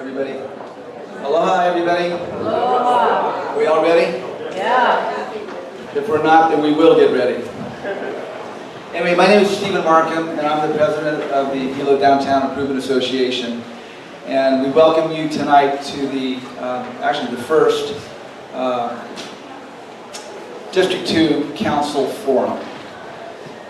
everybody. Aloha, everybody. Aloha. Are we all ready? Yeah. If we're not, then we will get ready. Anyway, my name is Stephen Markham, and I'm the president of the Hilo Downtown Improvement Association. And we welcome you tonight to the, actually the first District 2 Council Forum.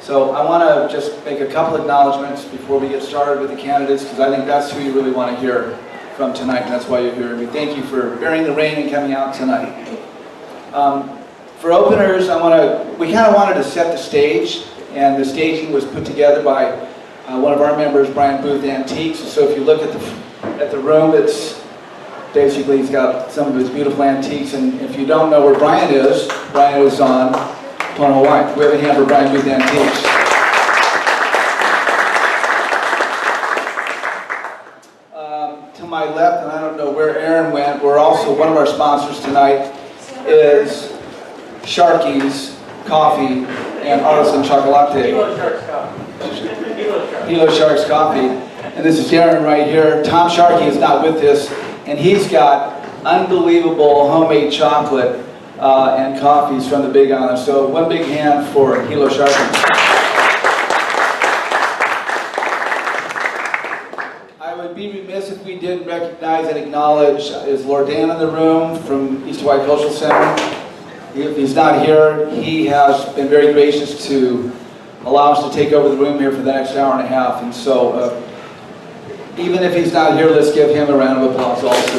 So I want to just make a couple acknowledgments before we get started with the candidates, because I think that's who you really want to hear from tonight, and that's why you're here. We thank you for bearing the rain and coming out tonight. For openers, we kind of wanted to set the stage, and the staging was put together by one of our members, Brian Booth Antiques. So if you look at the room, it's basically, he's got some of his beautiful antiques, and if you don't know where Brian is on Pono Hawaii. We have a hand for Brian Booth Antiques. To my left, and I don't know where Aaron went, we're also, one of our sponsors tonight is Sharky's Coffee and Artisan Chocolate. Hilo Sharks Coffee. Hilo Sharks Coffee. And this is Aaron right here. Tom Sharkey is not with us, and he's got unbelievable homemade chocolate and coffees from the Big Island. So one big hand for Hilo Sharkey. I would be remiss if we didn't recognize and acknowledge, is Lord Dan in the room from East Hawaii Cultural Center? If he's not here, he has been very gracious to allow us to take over the room here for the next hour and a half. And so, even if he's not here, let's give him a round of applause also.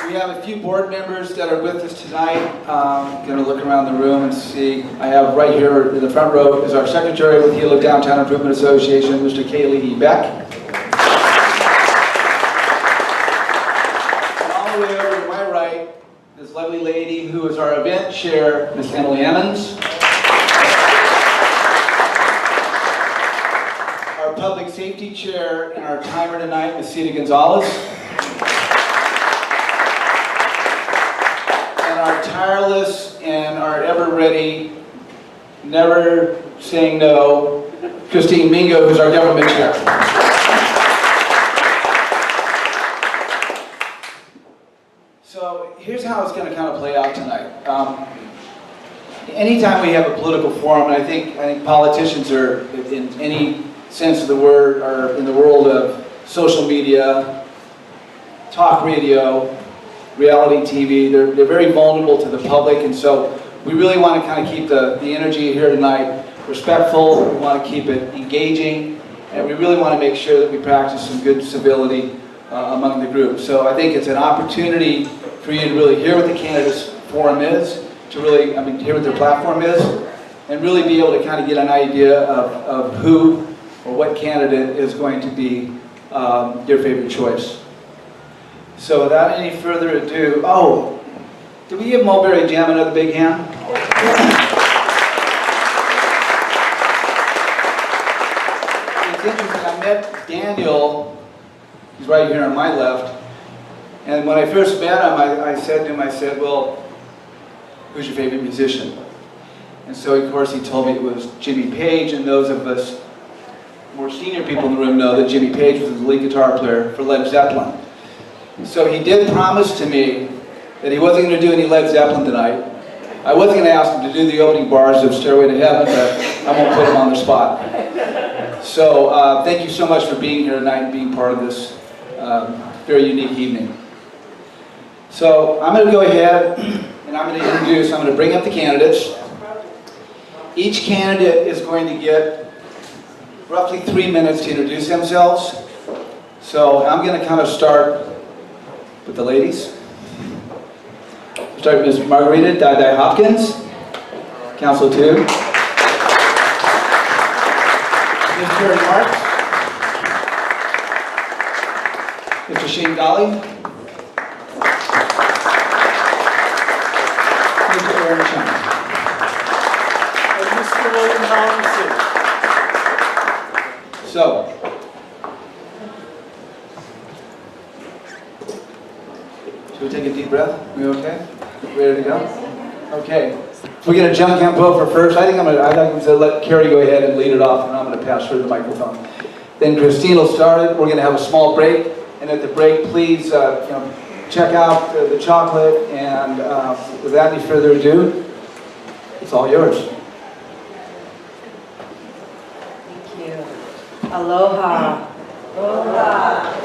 We have a few board members that are with us tonight. I'm going to look around the room and see. I have right here in the front row is our secretary with Hilo Downtown Improvement Association, Mr. Gali Beck. And all the way over to my right, this lovely lady who is our event chair, Ms. Emily Emmons. Our public safety chair and our timer tonight, Ms. Cita Gonzalez. Our tireless and our ever-ready, never saying no, Christine Mingo, who's our government chair. So here's how it's going to kind of play out tonight. Anytime we have a political forum, and I think politicians are, in any sense of the word, are in the world of social media, talk radio, reality TV, they're very vulnerable to the public, and so we really want to kind of keep the energy here tonight respectful. We want to keep it engaging, and we really want to make sure that we practice some good civility among the group. So I think it's an opportunity for you to really hear what the candidates forum is, to really, hear what their platform is, and really be able to kind of get an idea of who or what candidate is going to be your favorite choice. So without any further ado, do we give Mulberry Jam another big hand? It's interesting, I met Daniel, he's right here on my left, and when I first met him, I said to him, well, who's your favorite musician? And so of course he told me it was Jimmy Page, and those of us more senior people in the room know that Jimmy Page was the lead guitar player for Led Zeppelin. So he did promise to me that he wasn't going to do any Led Zeppelin tonight. I wasn't going to ask him to do the opening bars of Stairway to Heaven, but I won't put him on the spot. So thank you so much for being here tonight and being part of this very unique evening. So I'm going to go ahead and I'm going to bring up the candidates. Each candidate is going to get roughly 3 minutes to introduce themselves. So I'm going to kind of start with the ladies. We'll start with Ms. Margarita Hopkins, Council 2. Ms. Kerri Marks. Mr. Shane Gali. Mr. Aaron Chung. And Mr. William Halverson. So, should we take a deep breath? Are we okay? Ready to go? Okay. We're going to jump campo for first. I think I'm going to let Kerri go ahead and lead it off, and I'm going to pass her the microphone. Then Christine will start it. We're going to have a small break, and at the break, please, check out the chocolate. And without any further ado, it's all yours. Thank you. Aloha. Aloha.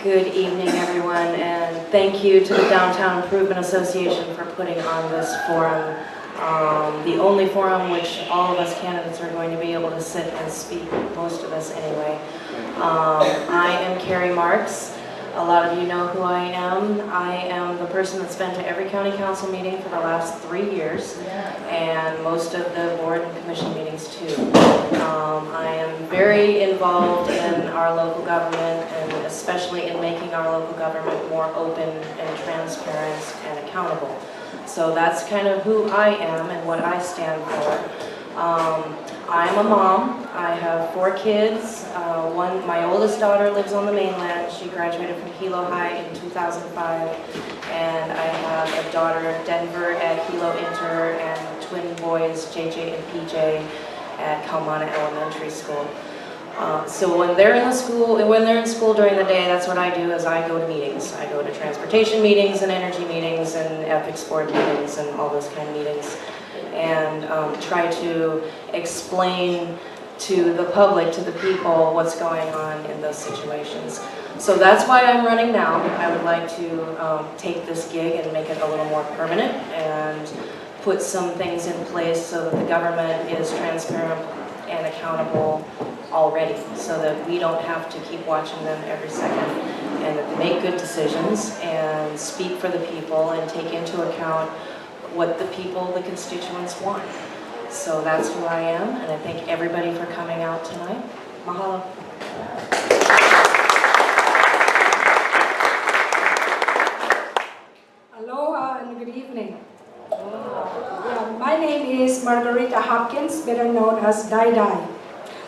Good evening, everyone, and thank you to the Downtown Improvement Association for putting on this forum. The only forum which all of us candidates are going to be able to sit and speak, most of us anyway. I am Kerri Marks. A lot of you know who I am. I am the person that's been to every county council meeting for the last 3 years, and most of the board and commission meetings too. I am very involved in our local government, and especially in making our local government more open and transparent and accountable. So that's kind of who I am and what I stand for. I'm a mom. I have 4 kids. My oldest daughter lives on the mainland. She graduated from Hilo High in 2005. And I have a daughter in Denver at Hilo Inter and twin boys, JJ and PJ, at Kaumana Elementary School. So when they're in school during the day, that's what I do, is I go to meetings. I go to transportation meetings and energy meetings and ethics board meetings and all those kind of meetings, and try to explain to the public, to the people, what's going on in those situations. So that's why I'm running now. I would like to take this gig and make it a little more permanent and put some things in place so that the government is transparent and accountable already, so that we don't have to keep watching them every second, and that they make good decisions and speak for the people and take into account what the people, the constituents, want. So that's who I am, and I thank everybody for coming out tonight. Mahalo. Aloha and good evening. My name is Margarita Hopkins, better known as Dai Dai.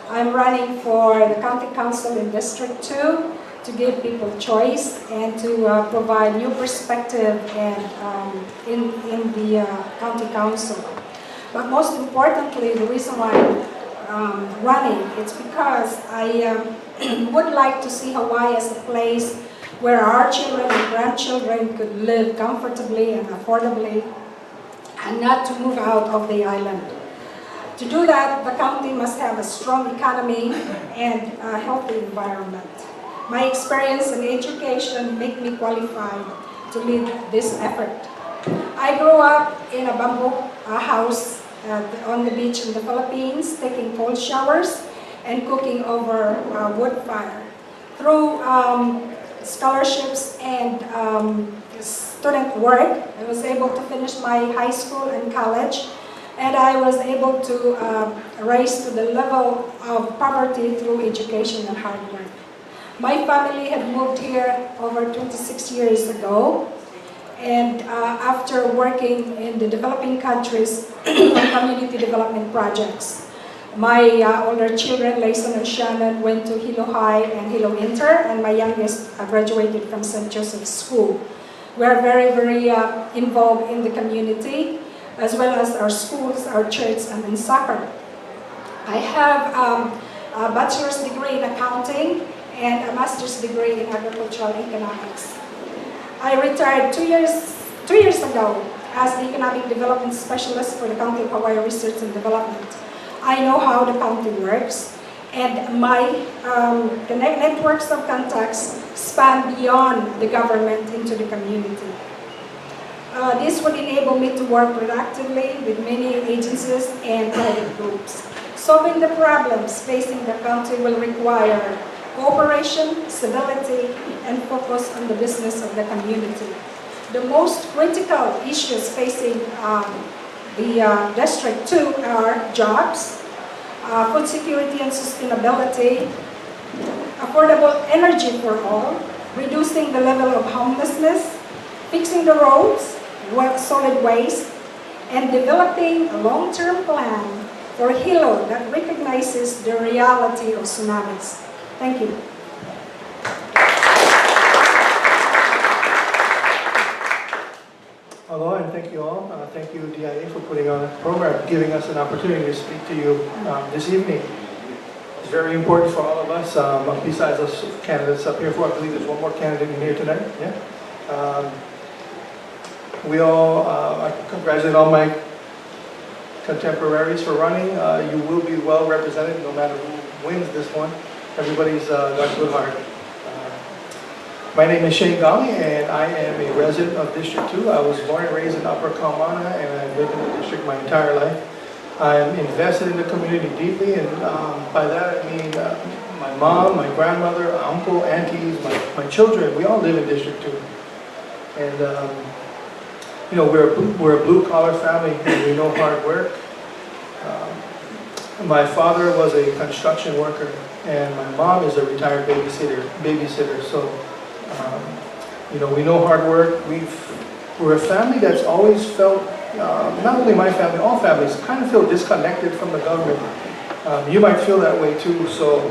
I'm running for the County Council in District 2 to give people choice and to provide new perspective and in the County Council. But most importantly, the reason why I'm running, it's because I would like to see Hawaii as a place where our children and grandchildren could live comfortably and affordably, and not to move out of the island. To do that, the county must have a strong economy and a healthy environment. My experience in education make me qualified to lead this effort. I grew up in a bamboo house on the beach in the Philippines, taking cold showers and cooking over a wood fire. Through scholarships and student work, I was able to finish my high school and college, and I was able to rise to the level of poverty through education and hard work. My family had moved here over 26 years ago, and after working in the developing countries on community development projects. My older children, Layson and Shannon, went to Hilo High and Hilo Inter, and my youngest graduated from St. Joseph's School. We are very, very involved in the community, as well as our schools, our church, and in soccer. I have a bachelor's degree in accounting and a master's degree in agricultural economics. I retired two years ago as the economic development specialist for the County of Hawaii Research and Development. I know how the county works, and my networks of contacts span beyond the government into the community. This would enable me to work productively with many agencies and private groups. Solving the problems facing the county will require cooperation, stability, and focus on the business of the community. The most critical issues facing the District 2 are jobs, food security and sustainability, affordable energy for all, reducing the level of homelessness, fixing the roads, solid waste, and developing a long-term plan for Hilo that recognizes the reality of tsunamis. Thank you. Aloha, and thank you all. Thank you, DIA, for putting on a program, giving us an opportunity to speak to you this evening. It's very important for all of us. Besides us candidates up here, I believe there's one more candidate in here tonight. Yeah. I congratulate all my contemporaries for running. You will be well represented no matter who wins this one. Everybody's got a good heart. My name is Gali, and I am a resident of District 2. I was born and raised in Upper Kalmana, and I've lived in the district my entire life. I'm invested in the community deeply, and by that I mean my mom, my grandmother, uncle, aunties, my children, we all live in District 2. And you know, we're a blue-collar family, and we know hard work. My father was a construction worker, and my mom is a retired babysitter. So, you know, we know hard work. We're a family that's always felt, not only my family, all families kind of feel disconnected from the government. You might feel that way too. So,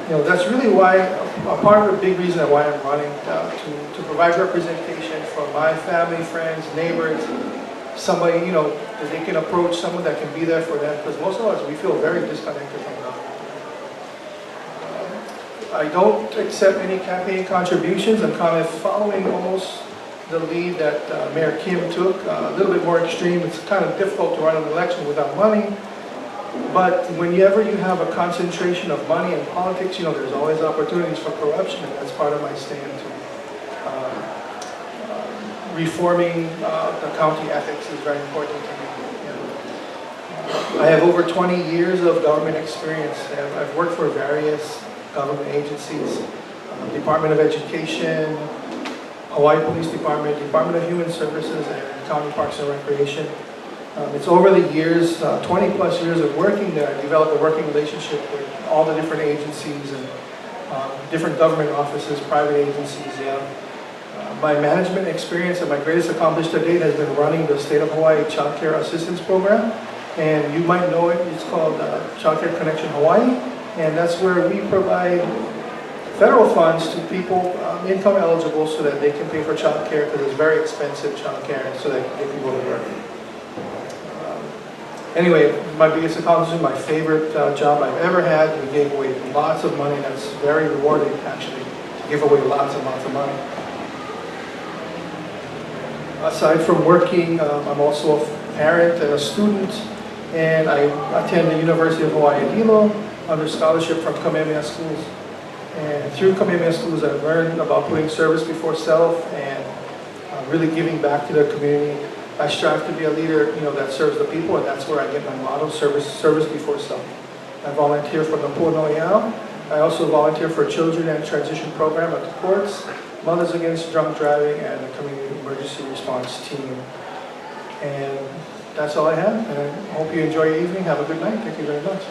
you know, that's really why, a part of the big reason why I'm running, to provide representation for my family, friends, neighbors, somebody, you know, that they can approach, someone that can be there for them, because most of us, we feel very disconnected from government. I don't accept any campaign contributions. I'm kind of following almost the lead that Mayor Kim took, a little bit more extreme. It's kind of difficult to run an election without money. But whenever you have a concentration of money in politics, you know, there's always opportunities for corruption, and that's part of my stand to reforming the county ethics is very important to me. I have over 20 years of government experience. I've worked for various government agencies, Department of Education, Hawaii Police Department, Department of Human Services, and County Parks and Recreation. It's over the years, 20 plus years of working there, I developed a working relationship with all the different agencies and different government offices, private agencies. My management experience and my greatest accomplishment to date has been running the State of Hawaii Child Care Assistance Program. And you might know it, it's called Child Care Connection Hawaii. And that's where we provide federal funds to people income eligible so that they can pay for child care, because it's very expensive child care, so that they can go to work. Anyway, my biggest accomplishment, my favorite job I've ever had, we gave away lots of money. That's very rewarding, actually, to give away lots and lots of money. Aside from working, I'm also a parent and a student, and I attend the University of Hawaii at Hilo under scholarship from Kamehameha Schools. And through Kamehameha Schools, I've learned about putting service before self and really giving back to the community. I strive to be a leader, you know, that serves the people, and that's where I get my motto, service before self. I volunteer for the Pu'unoiao. I also volunteer for Children and Transition Program at the courts, Mothers Against Drunk Driving, and the Community Emergency Response Team. And that's all I have, and I hope you enjoy your evening. Have a good night. Thank you very much.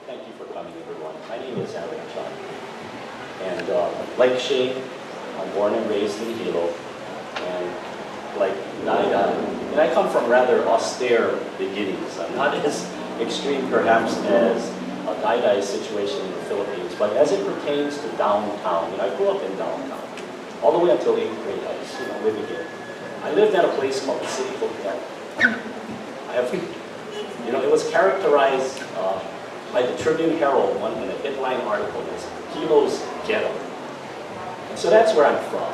Thank you for coming, everyone. My name is Aaron Chung. And like Shay, I'm born and raised in Hilo. And like Naida, and I come from rather austere beginnings. I'm not as extreme, perhaps, as Naidai's situation in the Philippines, but as it pertains to downtown, I grew up in downtown, all the way until 8th grade. I was, living here. I lived at a place called the City Hotel. It was characterized by the Tribune Herald, one in a headline article, as Hilo's ghetto. And so that's where I'm from.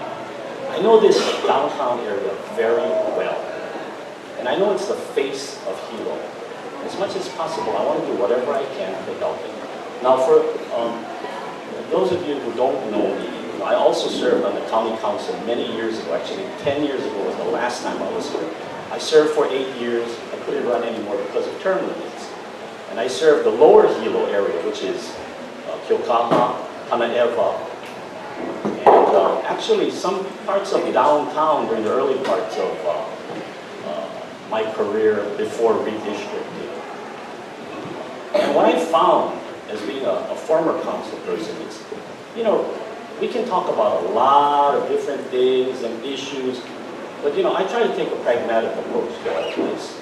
I know this downtown area very well. And I know it's the face of Hilo. As much as possible, I want to do whatever I can to help it. Now, for those of you who don't know me, I also served on the county council many years ago. Actually, 10 years ago was the last time I was here. I served for 8 years. I couldn't run anymore because of term limits. And I served the lower Hilo area, which is Kilkaha, Hanaeva, and actually some parts of downtown during the early parts of my career before redistricting. And what I found as being a former council person is, we can talk about a lot of different things and issues, but I try to take a pragmatic approach to all this.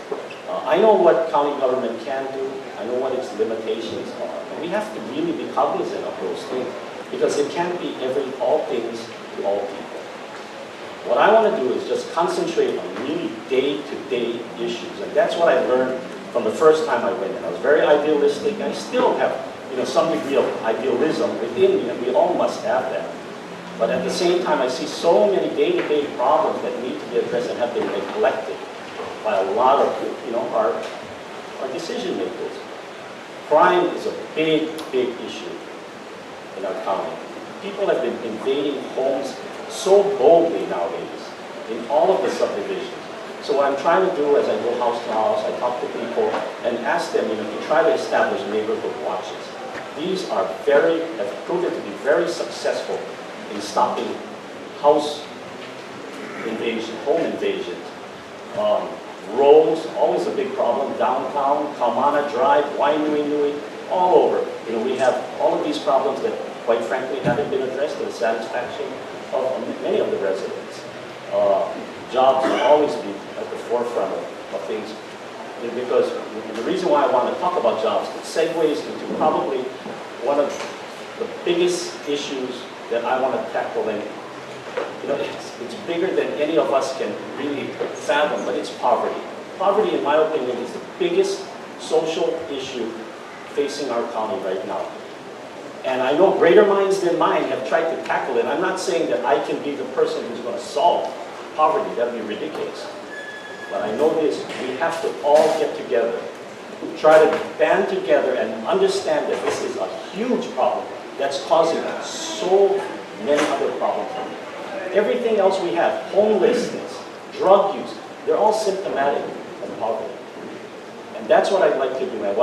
I know what county government can do. I know what its limitations are. And we have to really be cognizant of those things, because it can't be all things to all people. What I want to do is just concentrate on really day-to-day issues, and that's what I learned from the first time I went in. I was very idealistic. I still have, some degree of idealism within me, and we all must have that. But at the same time, I see so many day-to-day problems that need to be addressed and have been neglected by a lot of, our decision makers. Crime is a big, big issue in our county. People have been invading homes so boldly nowadays in all of the subdivisions. So what I'm trying to do as I go house to house, I talk to people and ask them, to try to establish neighborhood watches. These are have proven to be very successful in stopping house invasion, home invasions. Roads, always a big problem. Downtown, Kaumana Drive, Wainui, all over. We have all of these problems that, quite frankly, haven't been addressed to the satisfaction of many of the residents. Jobs will always be at the forefront of things, because the reason why I want to talk about jobs, it segues into probably one of the biggest issues that I want to tackle, and it's bigger than any of us can really fathom, but it's poverty. Poverty, in my opinion, is the biggest social issue facing our county right now. And I know greater minds than mine have tried to tackle it. I'm not saying that I can be the person who's going to solve poverty. That would be ridiculous. But I know this, we have to all get together, try to band together and understand that this is a huge problem that's causing so many other problems. Everything else we have, homelessness, drug use, they're all symptomatic of poverty. And that's what I'd like to do. And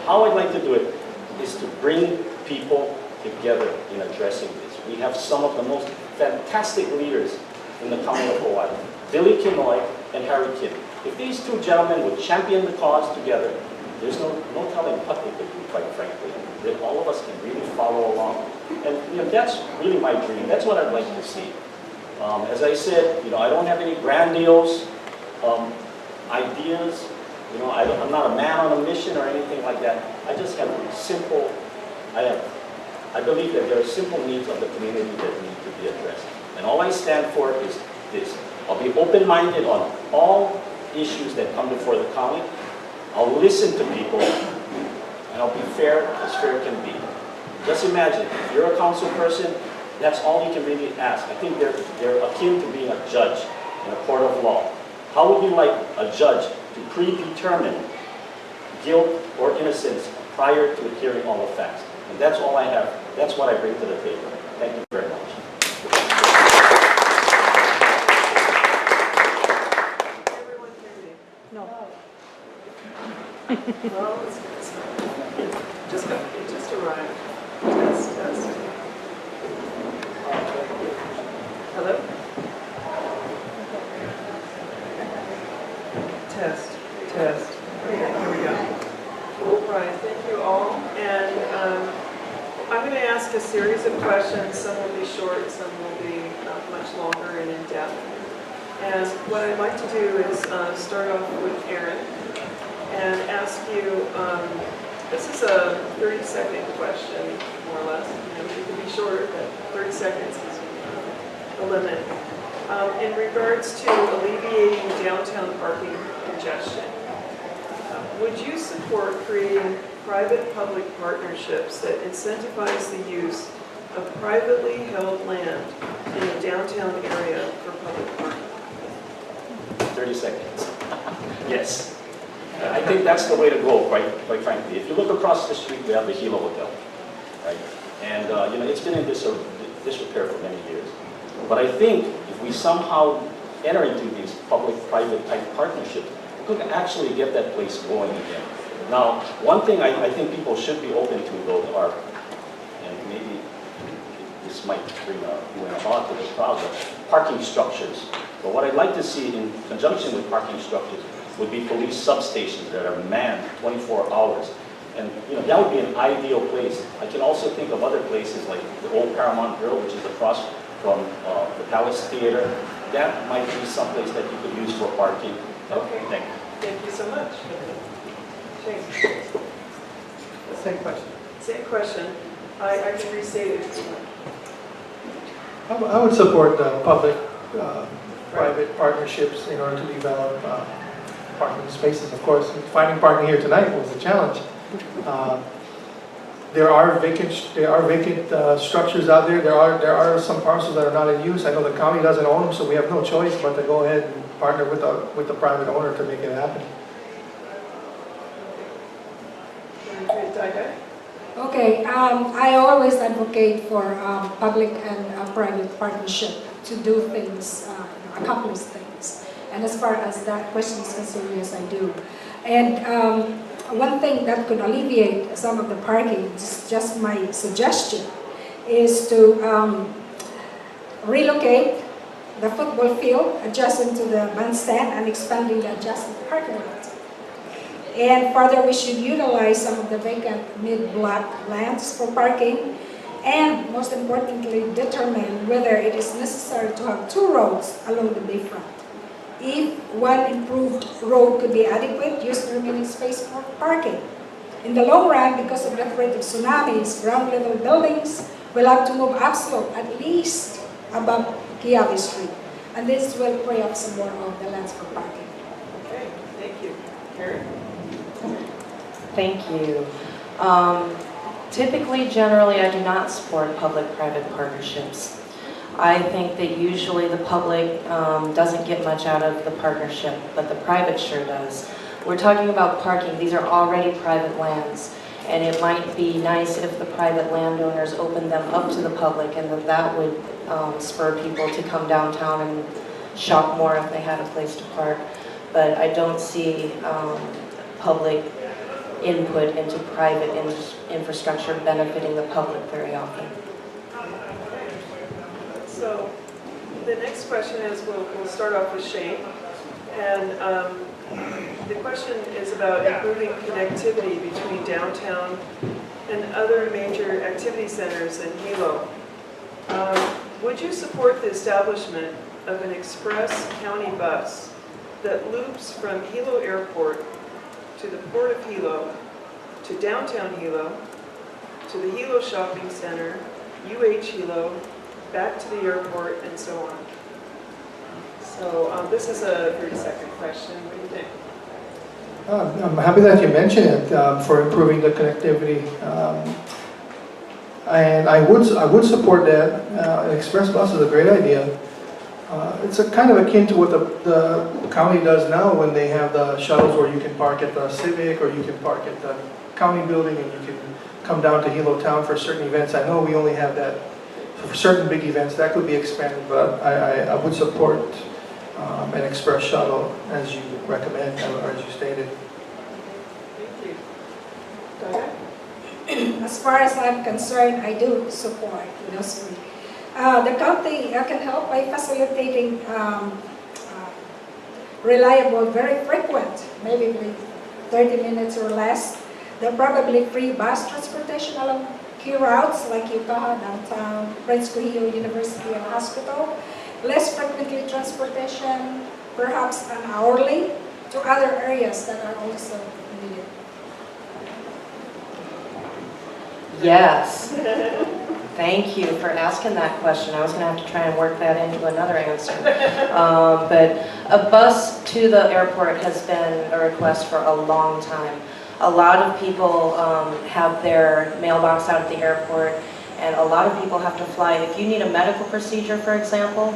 how I'd like to do it is to bring people together in addressing this. We have some of the most fantastic leaders in the county of Hawaii, Billy Kinoy and Harry Kim. If these two gentlemen would champion the cause together, there's no telling what they could do, quite frankly. That all of us can really follow along. And that's really my dream. That's what I'd like to see. As I said, I don't have any grandiose ideas. I'm not a man on a mission or anything like that. I just have simple, I believe that there are simple needs of the community that need to be addressed. And all I stand for is this. I'll be open-minded on all issues that come before the county. I'll listen to people, and I'll be fair as fair can be. Just imagine, if you're a council person, that's all you can really ask. I think they're akin to being a judge in a court of law. How would you like a judge to predetermine guilt or innocence prior to hearing all the facts? And that's all I have. That's what I bring to the table. Thank you very much. Everyone hear me? No. Well, it just arrived. Test. Hello? Test. Okay, here we go. Right, thank you all. And I'm going to ask a series of questions. Some will be short, some will be much longer and in-depth. And what I'd like to do is start off with Aaron and ask you, this is a 30-second question, more or less. It can be shorter, but 30 seconds is the limit. In regards to alleviating downtown parking congestion, would you support creating private-public partnerships that incentivize the use of privately held land in the downtown area for public parking? 30 seconds. Yes. I think that's the way to go, quite frankly. If you look across the street, we have the Hilo Hotel, right? And it's been in disrepair for many years. But I think if we somehow enter into these public-private type partnerships, we could actually get that place going again. Now, one thing I think people should be open to, though, are, and maybe this might bring a thought to the crowd, but parking structures. But what I'd like to see in conjunction with parking structures would be police substations that are manned 24 hours. And that would be an ideal place. I can also think of other places like the old Paramount Grill, which is across from the Palace Theater. That might be someplace that you could use for parking. Okay. Thank you so much. Shane. Same question. Same question. I can restate it if you want. I would support public-private partnerships in order to develop parking spaces. Of course, finding parking here tonight was a challenge. There are vacant structures out there. There are some parcels that are not in use. I know the county doesn't own them, so we have no choice but to go ahead and partner with the private owner to make it happen. Okay, I always advocate for public and private partnership to do things, accomplish things. And as far as that question is concerned, yes, I do. And one thing that could alleviate some of the parking, just my suggestion, is to relocate the football field adjacent to the bandstand and expanding the adjacent parking lot. And further, we should utilize some of the vacant mid-block lands for parking, and most importantly, determine whether it is necessary to have two roads along the bayfront. If one improved road could be adequate, use the remaining space for parking. In the long run, because of the threat of tsunamis, ground level buildings will have to move upslope at least above Gali Street. And this will free up some more of the lands for parking. Okay, thank you. Kerri? Thank you. Typically, generally, I do not support public-private partnerships. I think that usually the public doesn't get much out of the partnership, but the private sure does. We're talking about parking. These are already private lands, and it might be nice if the private landowners opened them up to the public, and that would spur people to come downtown and shop more if they had a place to park. But I don't see public input into private infrastructure benefiting the public very often. So the next question is, we'll start off with Shane. And the question is about improving connectivity between downtown and other major activity centers in Hilo. Would you support the establishment of an express county bus that loops from Hilo Airport to the Port of Hilo, to downtown Hilo, to the Hilo Shopping Center, UH Hilo, back to the airport, and so on? So this is a 30-second question. What do you think? I'm happy that you mentioned it for improving the connectivity. And I would support that. An express bus is a great idea. It's a kind of akin to what the county does now when they have the shuttles where you can park at the Civic or you can park at the county building and you can come down to Hilo Town for certain events. I know we only have that for certain big events. That could be expanded, but I would support an express shuttle as you recommend or as you stated. Thank you. Diane? As far as I'm concerned, I do support those three. The county can help by facilitating reliable, very frequent, maybe 30 minutes or less. There probably free bus transportation along key routes like Yukaha, downtown, Prince Kuhio University and Hospital. Less frequently transportation, perhaps an hourly, to other areas that are also needed. Yes. Thank you for asking that question. I was going to have to try and work that into another answer. But a bus to the airport has been a request for a long time. A lot of people have their mailbox out at the airport, and a lot of people have to fly. If you need a medical procedure, for example,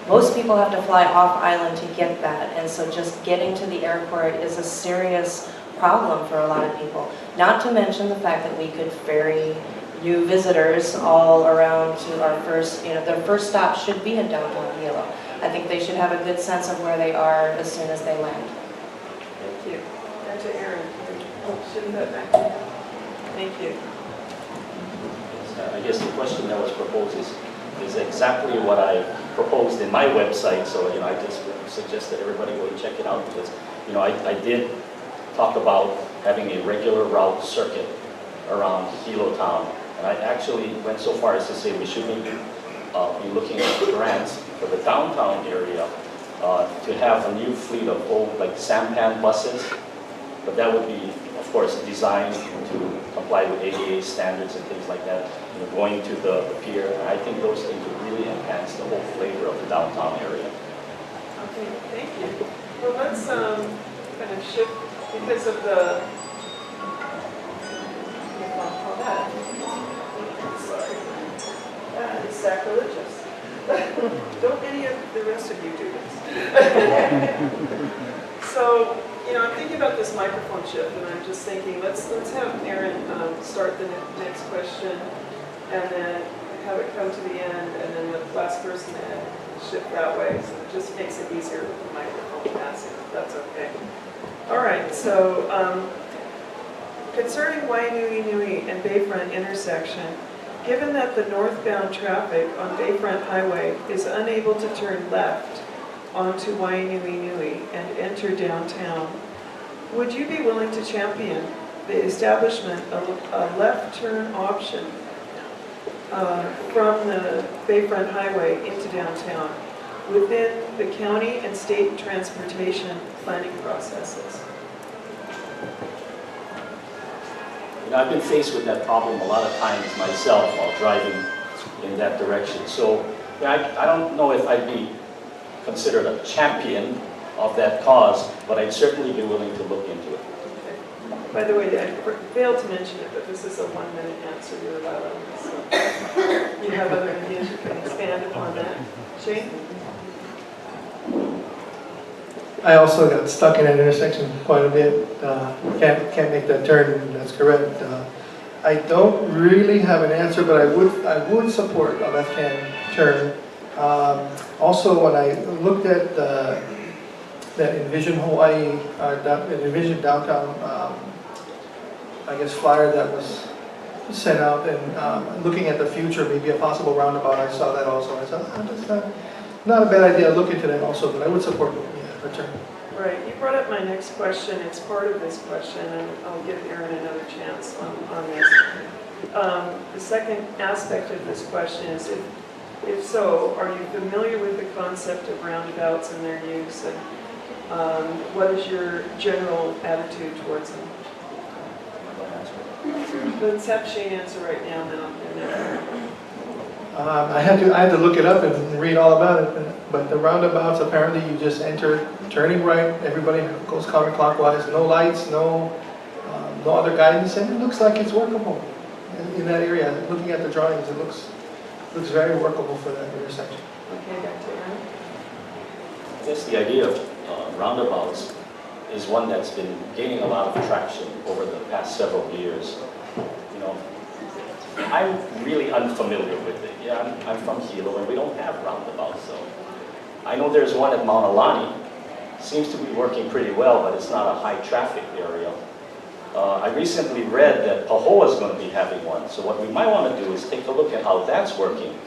most people have to fly off island to get that. And so just getting to the airport is a serious problem for a lot of people. Not to mention the fact that we could ferry new visitors all around to our first, their first stop should be in downtown Hilo. I think they should have a good sense of where they are as soon as they land. Thank you. And to Aaron. Shouldn't that back? Thank you. I guess the question that was proposed is exactly what I proposed in my website. So I just suggest that everybody go and check it out because I did talk about having a regular route circuit around Hilo Town. And I actually went so far as to say we should be looking at grants for the downtown area to have a new fleet of old sampan buses. But that would be, of course, designed to comply with ADA standards and things like that, going to the pier. And I think those things would really really enhance the whole flavor of the downtown area. Okay, thank you. Well, let's kind of shift because of the, call that? Sorry. That is sacrilegious. Don't any of the rest of you do this. So, I'm thinking about this microphone shift, and I'm just thinking, let's have Aaron start the next question, and then have it come to the end, and then the last person shift that way, so it just makes it easier with the microphone passing, if that's okay. All right, so concerning Waianui and Bayfront intersection, given that the northbound traffic on Bayfront Highway is unable to turn left onto Waianui and enter downtown, would you be willing to champion the establishment of a left turn option from the Bayfront Highway into downtown within the county and state transportation planning processes? I've been faced with that problem a lot of times myself while driving in that direction. So I don't know if I'd be considered a champion of that cause, but I'd certainly be willing to look into it. Okay. By the way, I failed to mention it, but this is a 1-minute answer you're allowed on this. So you have other ideas, you can expand upon that. Shane? I also got stuck in that intersection quite a bit. Can't make that turn. That's correct. I don't really have an answer, but I would support a left-hand turn. Also, when I looked at that Envision Hawaii, that Envision Downtown, I guess flyer that was sent out, and looking at the future, maybe a possible roundabout, I saw that also. I thought, that's not a bad idea. Look into that also, but I would support a turn. Right, you brought up my next question. It's part of this question, and I'll give Aaron another chance on this. The second aspect of this question is, if so, are you familiar with the concept of roundabouts and their use, and what is your general attitude towards them? Let's have Shane answer right now, and then I'll I had to look it up and read all about it, but the roundabouts, apparently you just enter, turning right, everybody goes counterclockwise, no lights, no other guidance, and it looks like it's workable in that area. Looking at the drawings, it looks very workable for that intersection. Okay, back to Aaron. I guess the idea of roundabouts is one that's been gaining a lot of traction over the past several years. I'm really unfamiliar with it. Yeah, I'm from Hilo, and we don't have roundabouts, so I know there's one at Mount Alani. Seems to be working pretty well, but it's not a high traffic area. I recently read that Pahoa is going to be having one, so what we might want to do is take a look at how that's working.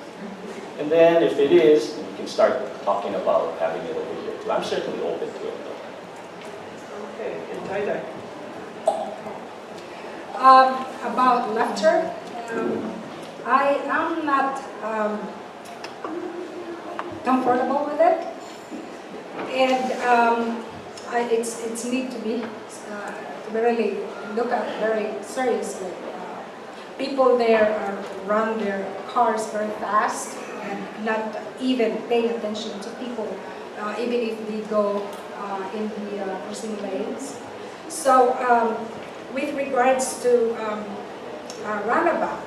And then if it is, we can start talking about having it over here too. I'm certainly open to it though. Okay, and Tie-Dye. About left turn, I am not comfortable with it, and it's need to be really look at very seriously. People there run their cars very fast and not even paying attention to people, even if they go in the crossing lanes. So with regards to roundabout,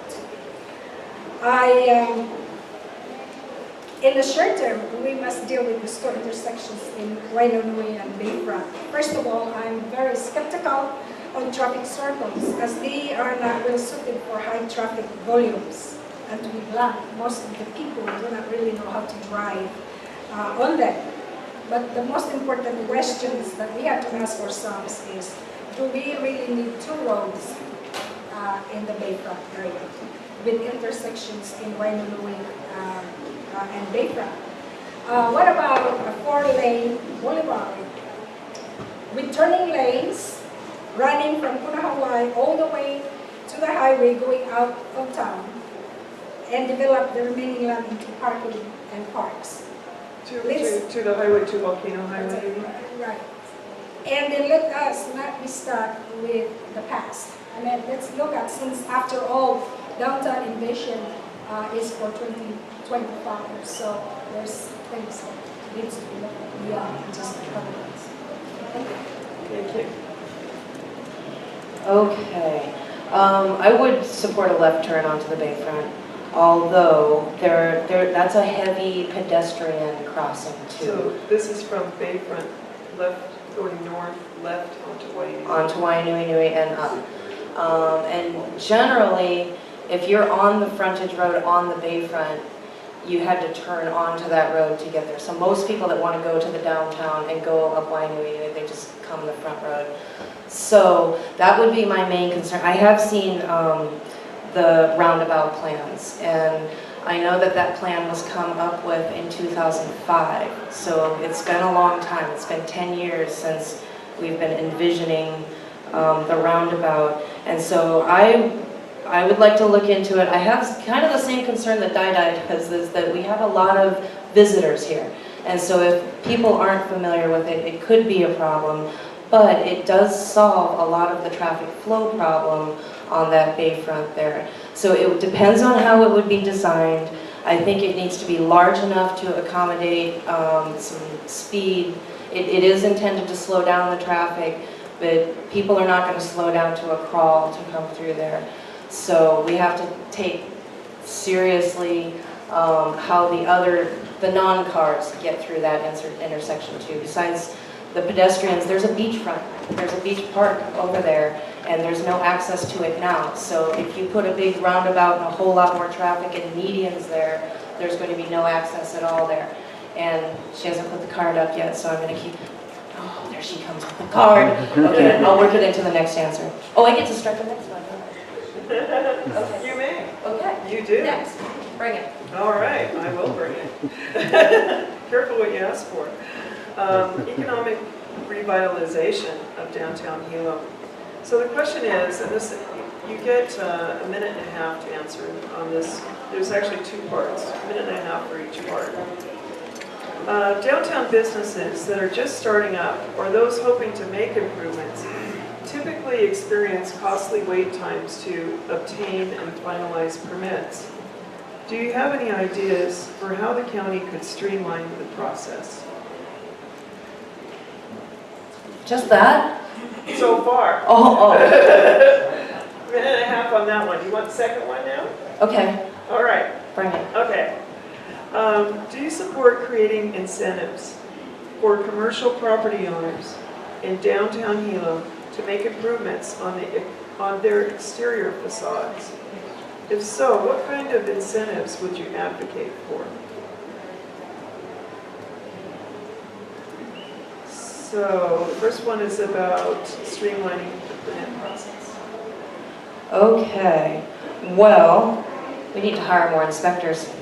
in the short term, we must deal with the store intersections in Waianui and Bayfront. First of all, I'm very skeptical on traffic circles as they are not well suited for high traffic volumes. And to be blunt, most of the people do not really know how to drive on them. But the most important questions that we have to ask ourselves is, do we really need two roads in the Bayfront area with intersections in Waianui and Bayfront? What about a 4-lane boulevard with turning lanes running from Punahawai all the way to the highway going out of town and develop the remaining land into parking and parks? To the highway, to Volcano Highway. Right. And then let us not be stuck with the past. I mean, let's look at, since after all, downtown invasion is for 2025. So there's things that needs to be looked at beyond just the governance. Thank you. Thank you. Okay. I would support a left turn onto the bayfront, although that's a heavy pedestrian crossing too. So this is from Bayfront, left, going north, left onto Wainui. Onto Wainui and up. And generally, if you're on the frontage road on the bayfront, you had to turn onto that road to get there. So most people that want to go to the downtown and go up Wainui, they just come the front road. So that would be my main concern. I have seen the roundabout plans, and I know that that plan was come up with in 2005. So it's been a long time. It's been 10 years since we've been envisioning the roundabout. And so I would like to look into it. I have kind of the same concern that Dai does, is that we have a lot of visitors here. And so if people aren't familiar with it, it could be a problem. But it does solve a lot of the traffic flow problem on that bayfront there. So it depends on how it would be designed. I think it needs to be large enough to accommodate some speed. It is intended to slow down the traffic, but people are not going to slow down to a crawl to come through there. So we have to take seriously how the non-cars get through that intersection too. Besides the pedestrians, there's a beachfront, there's a beach park over there, and there's no access to it now. So if you put a big roundabout and a whole lot more traffic and medians there, there's going to be no access at all there. And she hasn't put the card up yet, so I'm going to keep, oh, there she comes with the card. Okay, I'll work it into the next answer. Oh, I get to start the next one, don't I? Okay. You may. Okay. You do. Next, bring it. All right, I will bring it. Careful what you ask for. Economic revitalization of downtown Hilo. So the question is, and this, you get a minute and a half to answer on this. There's actually two parts, a minute and a half for each part. Downtown businesses that are just starting up or those hoping to make improvements typically experience costly wait times to obtain and finalize permits. Do you have any ideas for how the county could streamline the process? Just that? So far. Oh. Minute and a half on that one. You want the second one now? Okay, All right. bring it. Okay. Do you support creating incentives for commercial property owners in downtown Hilo to make improvements on their exterior facades? If so, what kind of incentives would you advocate for? So the first one is about streamlining the permit process. Okay, well, we need to hire more inspectors.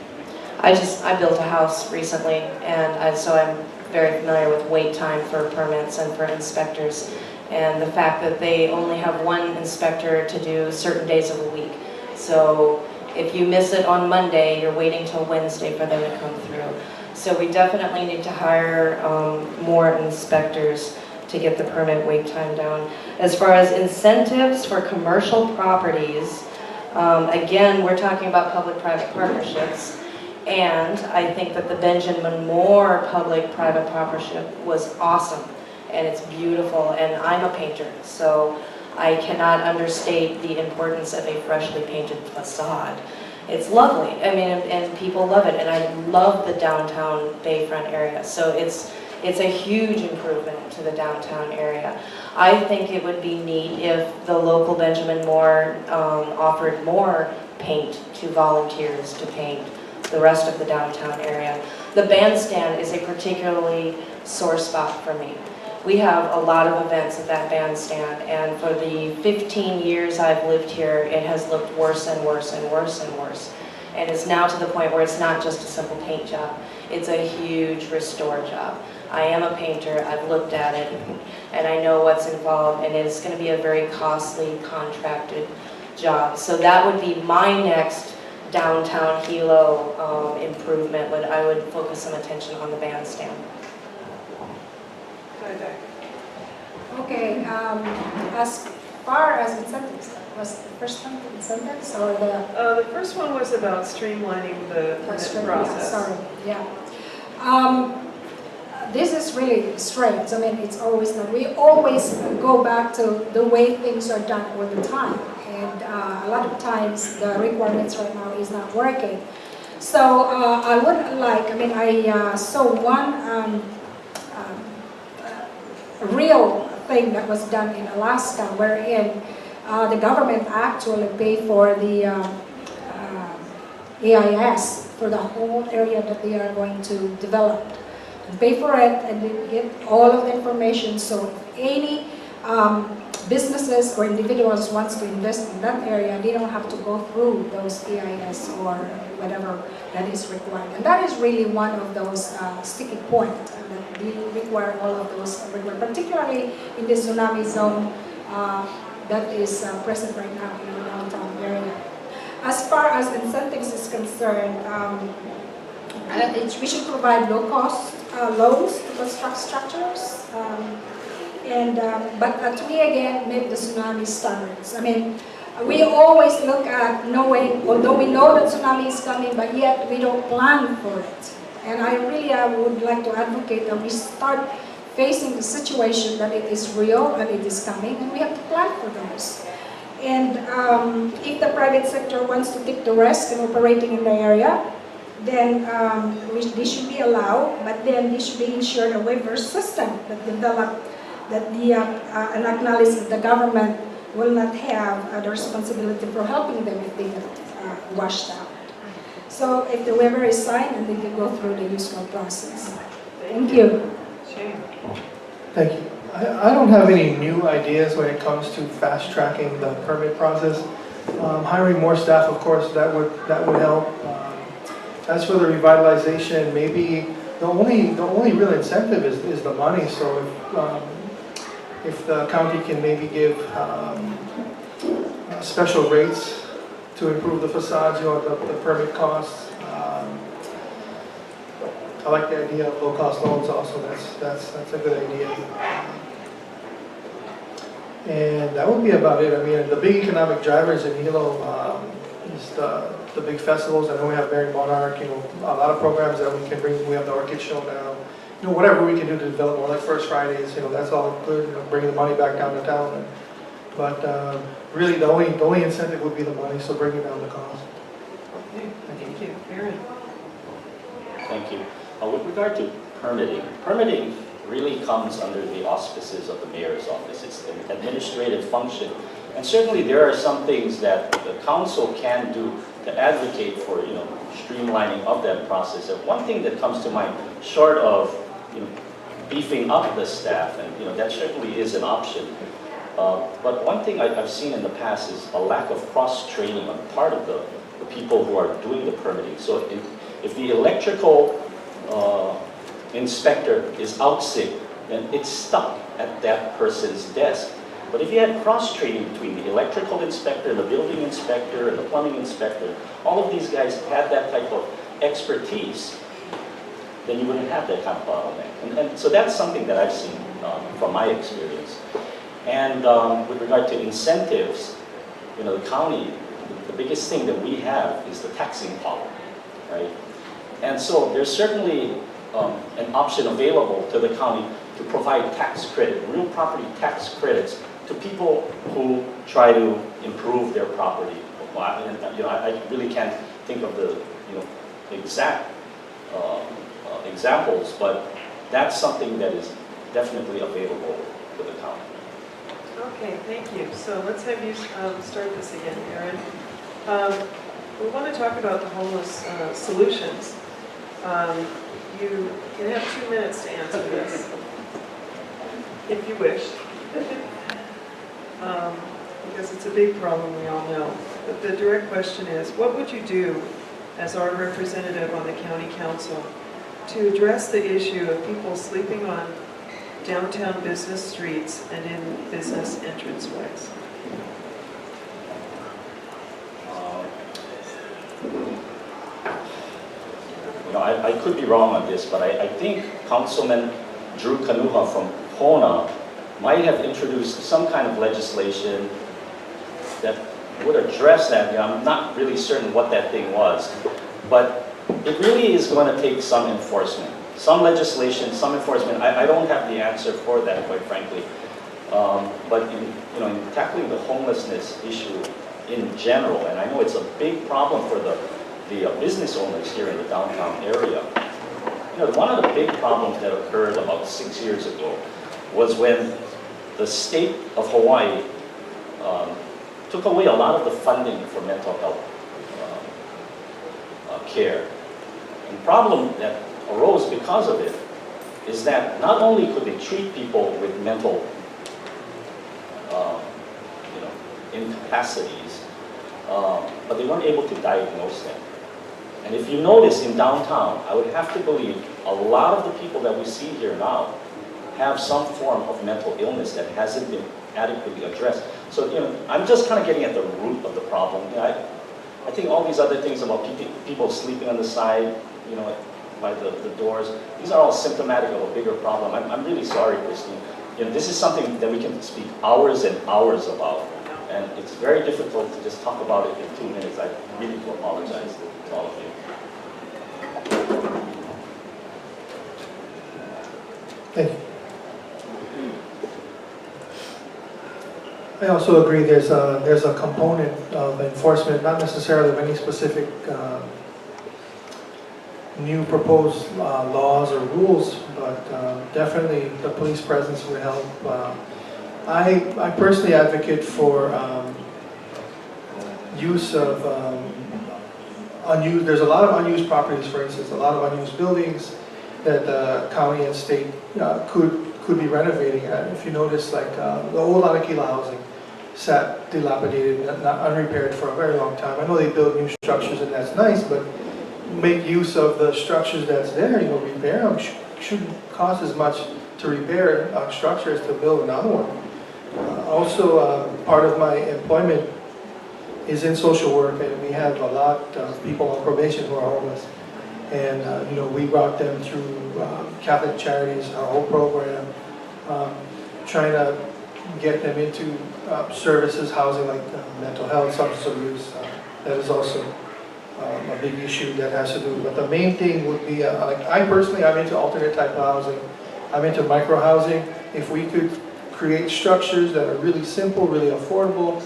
I built a house recently, and so I'm very familiar with wait time for permits and for inspectors, and the fact that they only have one inspector to do certain days of the week. So if you miss it on Monday, you're waiting till Wednesday for them to come through. So we definitely need to hire more inspectors to get the permit wait time down. As far as incentives for commercial properties, again, we're talking about public-private partnerships. And I think that the Benjamin Moore public-private partnership was awesome, and it's beautiful, and I'm a painter, so I cannot understate the importance of a freshly painted facade. It's lovely, I mean, and people love it, and I love the downtown Bayfront area, so it's a huge improvement to the downtown area. I think it would be neat if the local Benjamin Moore offered more paint to volunteers to paint the rest of the downtown area. The bandstand is a particularly sore spot for me. We have a lot of events at that bandstand, and for the 15 years I've lived here, it has looked worse and worse and worse and worse. And it's now to the point where it's not just a simple paint job, it's a huge restore job. I am a painter, I've looked at it, and I know what's involved, and it's going to be a very costly contracted job. So that would be my next downtown Hilo improvement. I would focus some attention on the bandstand. Okay, as far as incentives, Was the first one the incentives or the? The first one was about streamlining the permit process. Sorry, yeah. This is really strange. I mean, it's always not. We always go back to the way things are done all the time. And a lot of times the requirements right now is not working. So I would like, I mean, I saw one real thing that was done in Alaska wherein the government actually paid for the EIS for the whole area that they are going to develop. And pay for it and they get all of the information. So if any businesses or individuals wants to invest in that area, they don't have to go through those EIS or whatever that is required. And that is really one of those sticky points that we require all of those, particularly in the tsunami zone that is present right now in the downtown area. As far as incentives is concerned, we should provide low-cost loans to construct structures. But to me again, meet the tsunami standards. I mean, we always look at knowing, although we know that tsunami is coming, but yet we don't plan for it. And I really would like to advocate that we start facing the situation that it is real and it is coming, and we have to plan for those. And if the private sector wants to take the risk in operating in the area, then they should be allowed, but then they should be ensured a waiver system that develop that and acknowledge that the government will not have the responsibility for helping them if they get washed out. So if the waiver is signed, and they can go through the usual process. Thank you. Shane. Thank you. I don't have any new ideas when it comes to fast tracking the permit process. Hiring more staff, of course, that would help. As for the revitalization, maybe the only real incentive is the money. So if the county can maybe give special rates to improve the facades, the permit costs. I like the idea of low-cost loans also. That's a good idea. And that would be about it. I mean, the big economic drivers in Hilo is the big festivals. I know we have Mary Monarch, a lot of programs that we can bring. We have the Orchid Show now. Whatever we can do to develop more, like First Fridays, that's all good. Bringing the money back down to town. But really, the only incentive would be the money. So bringing down the cost. Okay, thank you. Aaron. Thank you. With regard to permitting really comes under the auspices of the mayor's office. It's an administrative function. And certainly there are some things that the council can do to advocate for, streamlining of that process. And one thing that comes to mind, short of, beefing up the staff, and that certainly is an option. But one thing I've seen in the past is a lack of cross-training on the part of the people who are doing the permitting. So if the electrical inspector is out sick, then it's stuck at that person's desk. But if you had cross-training between the electrical inspector, the building inspector, and the plumbing inspector, all of these guys had that type of expertise, then you wouldn't have that kind of bottleneck. And so that's something that I've seen from my experience. And with regard to incentives, the county, the biggest thing that we have is the taxing power, right? And so there's certainly an option available to the county to provide tax credit, real property tax credits to people who try to improve their property. I really can't think of the exact examples, but that's something that is definitely available to the county. Okay, thank you. So let's have you start this again, Aaron. We want to talk about the homeless solutions. You can have 2 minutes to answer this, if you wish. Because it's a big problem, we all know. But the direct question is, what would you do as our representative on the county council to address the issue of people sleeping on downtown business streets and in business entranceways? I could be wrong on this, but I think Councilman Drew Kanuha from Kona might have introduced some kind of legislation that would address that. I'm not really certain what that thing was, but it really is going to take some enforcement, some legislation, some enforcement. I don't have the answer for that, quite frankly. But in tackling the homelessness issue in general, and I know it's a big problem for the business owners here in the downtown area. One of the big problems that occurred about 6 years ago was when the state of Hawaii took away a lot of the funding for mental health care. And the problem that arose because of it is that not only could they treat people with mental incapacities, but they weren't able to diagnose them. And if you notice in downtown, I would have to believe a lot of the people that we see here now have some form of mental illness that hasn't been adequately addressed. So, I'm just kind of getting at the root of the problem. I think all these other things about people sleeping on the side, by the doors, these are all symptomatic of a bigger problem. I'm really sorry, Christine. This is something that we can speak hours and hours about. And it's very difficult to just talk about it in 2 minutes. I really do apologize to all of you. Thank you. I also agree there's a component of enforcement, not necessarily of any specific new proposed laws or rules, but definitely the police presence would help. I personally advocate for use of there's a lot of unused properties, for instance, a lot of unused buildings that the county and state could be renovating. If you notice, like the old Anakila housing sat dilapidated, not unrepaired for a very long time. I know they build new structures and that's nice, but make use of the structures that's there. Repair them shouldn't cost as much to repair a structure as to build another one. Also, part of my employment is in social work, and we have a lot of people on probation who are homeless. And we brought them through Catholic Charities, our whole program, trying to get them into services, housing like mental health, substance abuse. That is also a big issue that has to do. But the main thing would be, like I personally, I'm into alternate type of housing. I'm into micro housing. If we could create structures that are really simple, really affordable.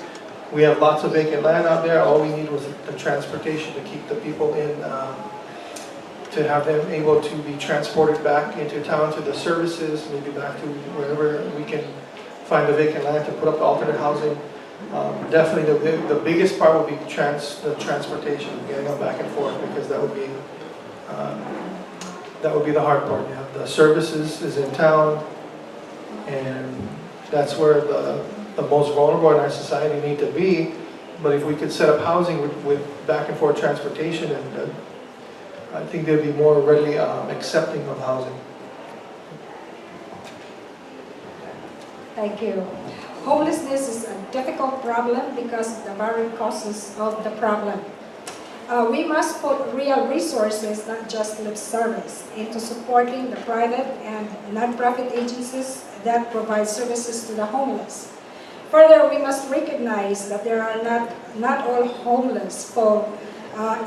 We have lots of vacant land out there. All we need was the transportation to keep the people in, to have them able to be transported back into town to the services, maybe back to wherever we can find the vacant land to put up the alternate housing. Definitely the biggest part would be the transportation, getting them back and forth, because that would be the hard part. You have the services is in town, and that's where the most vulnerable in our society need to be. But if we could set up housing with back and forth transportation, and I think they'd be more readily accepting of housing. Thank you. Homelessness is a difficult problem because of the varied causes of the problem. We must put real resources, not just lip service, into supporting the private and non-profit agencies that provide services to the homeless. Further, we must recognize that there are not all homeless fall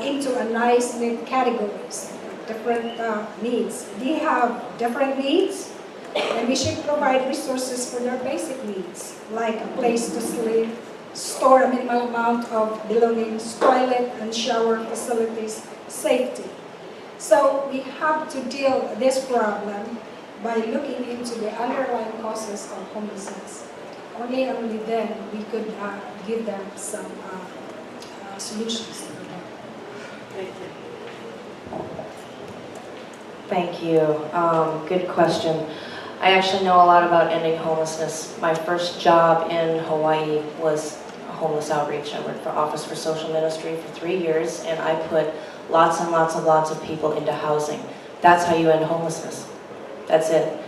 into a nice neat categories, different needs. They have different needs, and we should provide resources for their basic needs, like a place to sleep, store a minimal amount of belongings, toilet and shower facilities, safety. So we have to deal with this problem by looking into the underlying causes of homelessness. Only then we could give them some solutions. Thank you. Thank you. Good question. I actually know a lot about ending homelessness. My first job in Hawaii was homeless outreach. I worked for Office for Social Ministry for 3 years, and I put lots and lots of people into housing. That's how you end homelessness. That's it.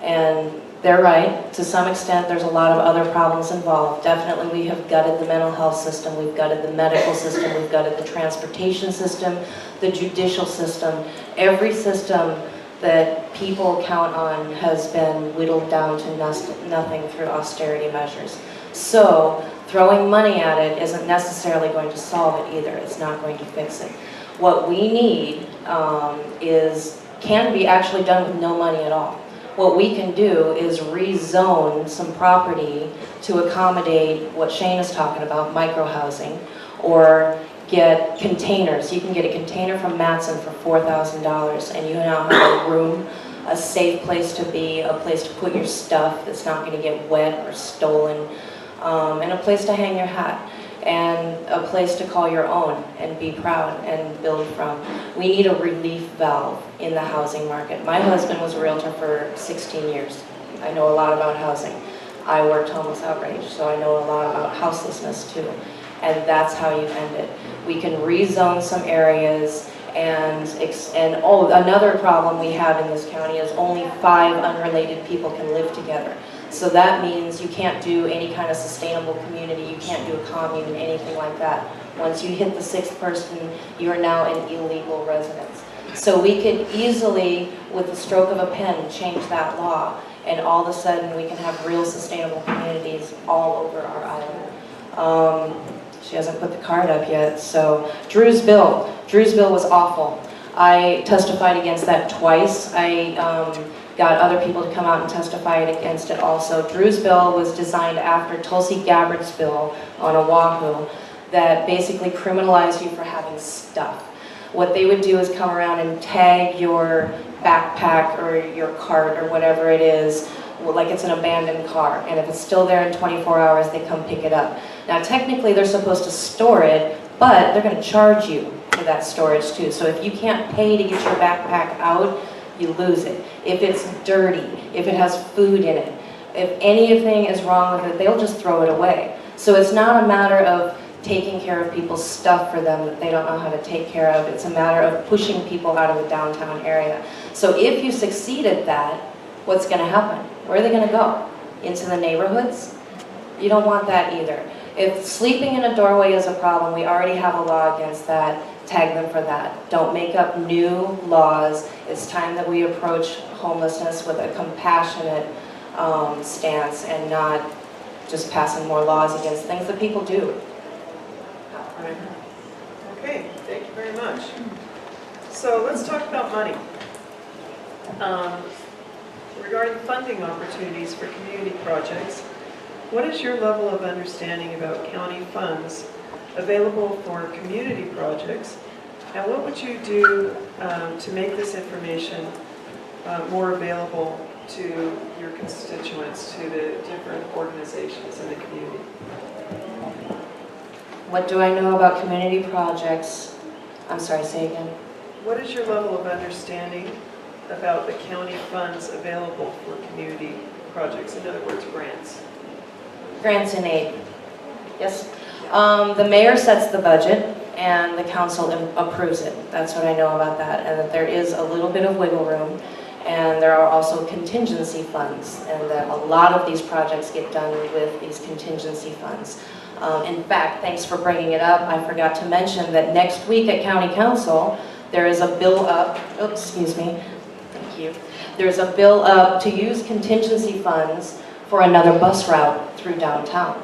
And they're right. To some extent, there's a lot of other problems involved. Definitely, we have gutted the mental health system, we've gutted the medical system, we've gutted the transportation system, the judicial system. Every system that people count on has been whittled down to nothing through austerity measures. So throwing money at it isn't necessarily going to solve it either. It's not going to fix it. What we need can be actually done with no money at all. What we can do is rezone some property to accommodate what Shane is talking about, micro-housing, or get containers. You can get a container from Matson for $4,000, and you now have a room, a safe place to be, a place to put your stuff that's not going to get wet or stolen, and a place to hang your hat, and a place to call your own and be proud and build from. We need a relief valve in the housing market. My husband was a realtor for 16 years. I know a lot about housing. I worked homeless outreach, so I know a lot about houselessness too. And that's how you end it. We can rezone some areas, and another problem we have in this county is only 5 unrelated people can live together. So that means you can't do any kind of sustainable community, you can't do a commune, anything like that. Once you hit the 6th person, you are now an illegal residence. So we could easily, with the stroke of a pen, change that law, and all of a sudden we can have real sustainable communities all over our island. She hasn't put the card up yet, so Drew's bill was awful. I testified against that twice. I got other people to come out and testify against it also. Drew's bill was designed after Tulsi Gabbard's bill on Oahu that basically criminalized you for having stuff. What they would do is come around and tag your backpack or your cart or whatever it is, like it's an abandoned car, and if it's still there in 24 hours, they come pick it up. Now technically they're supposed to store it, but they're going to charge you for that storage too. So if you can't pay to get your backpack out, you lose it. If it's dirty, if it has food in it, if anything is wrong with it, they'll just throw it away. So it's not a matter of taking care of people's stuff for them that they don't know how to take care of. It's a matter of pushing people out of the downtown area. So if you succeed at that, what's going to happen? Where are they going to go? Into the neighborhoods? You don't want that either. If sleeping in a doorway is a problem, we already have a law against that. Tag them for that. Don't make up new laws. It's time that we approach homelessness with a compassionate stance and not just passing more laws against things that people do. Right. Okay, thank you very much. So let's talk about money. Regarding funding opportunities for community projects, what is your level of understanding about county funds available for community projects, and what would you do to make this information more available to your constituents, to the different organizations in the community? What do I know about community projects? I'm sorry, say again. What is your level of understanding about the county funds available for community projects? In other words, grants. Grants and aid. Yes. The mayor sets the budget and the council approves it. That's what I know about that. And that there is a little bit of wiggle room. And there are also contingency funds. And that a lot of these projects get done with these contingency funds. In fact, thanks for bringing it up. I forgot to mention that next week at County Council, there is a bill up, thank you. There's a bill up to use contingency funds for another bus route through downtown.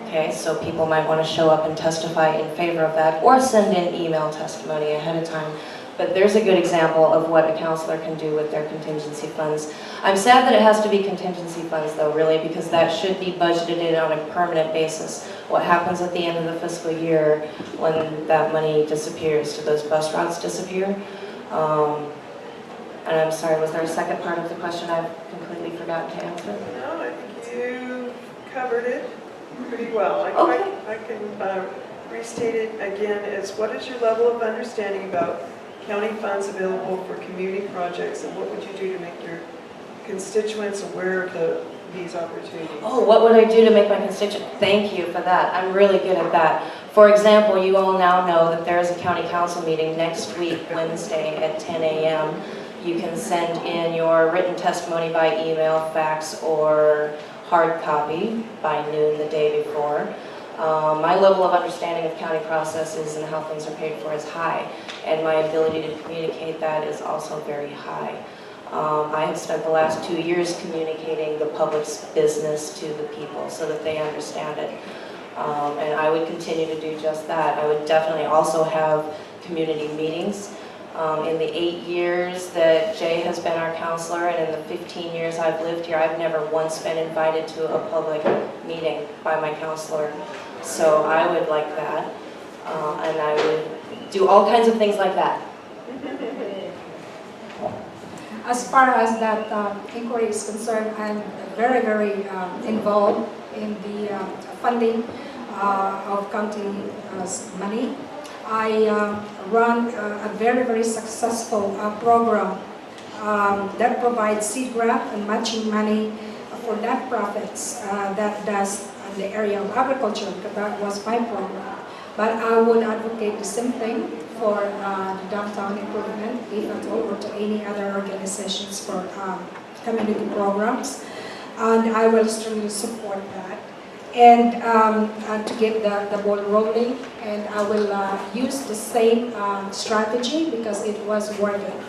Okay, so people might want to show up and testify in favor of that, or send in email testimony ahead of time. But there's a good example of what a councilor can do with their contingency funds. I'm sad that it has to be contingency funds though, really, because that should be budgeted in on a permanent basis. What happens at the end of the fiscal year when that money disappears? Do those bus routes disappear? And I'm sorry, was there a second part of the question I've completely forgotten to answer? No, I think you covered it pretty well. Okay. I can restate it again. Is what is your level of understanding about county funds available for community projects, and what would you do to make your constituents aware of these opportunities? Oh, what would I do to make my constituents? Thank you for that. I'm really good at that. For example, you all now know that there is a county council meeting next week, Wednesday at 10 a.m. You can send in your written testimony by email, fax, or hard copy by noon the day before. My level of understanding of county processes and how things are paid for is high, and my ability to communicate that is also very high. I have spent the last 2 years communicating the public's business to the people so that they understand it. And I would continue to do just that. I would definitely also have community meetings. In the 8 years that Jay has been our counselor and in the 15 years I've lived here, I've never once been invited to a public meeting by my counselor. So I would like that. And I would do all kinds of things like that. As far as that inquiry is concerned, I'm very, very involved in the funding of county money. I run a very, very successful program that provides seed grant and matching money for nonprofits that does in the area of agriculture, because that was my program. But I would advocate the same thing for the downtown improvement, if at all, or to any other organizations for community programs. And I will strongly support that. And to get the ball rolling, and I will use the same strategy because it was working.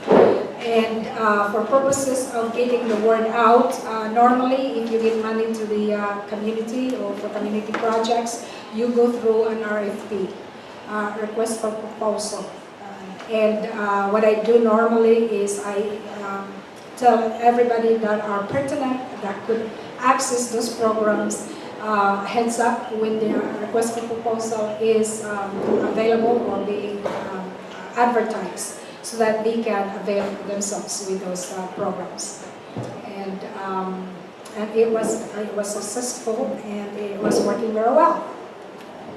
And for purposes of getting the word out, normally if you give money to the community or for community projects, you go through an RFP, request for proposal. And what I do normally is I tell everybody that are pertinent, that could access those programs, heads up when the request for proposal is available or being advertised, so that they can avail themselves with those programs. And it was successful, and it was working very well.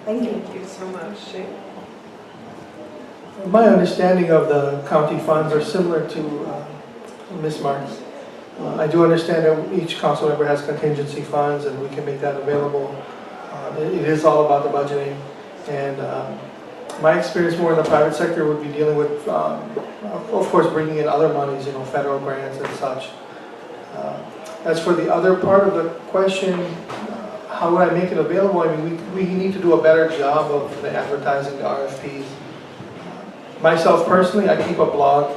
Thank you. Thank you so much. Shane? My understanding of the county funds are similar to Ms. Marks. I do understand that each council member has contingency funds and we can make that available. It is all about the budgeting. And my experience more in the private sector would be dealing with, of course, bringing in other monies, federal grants and such. As for the other part of the question, how would I make it available? I mean, we need to do a better job of the advertising, the RFPs. Myself personally, I keep a blog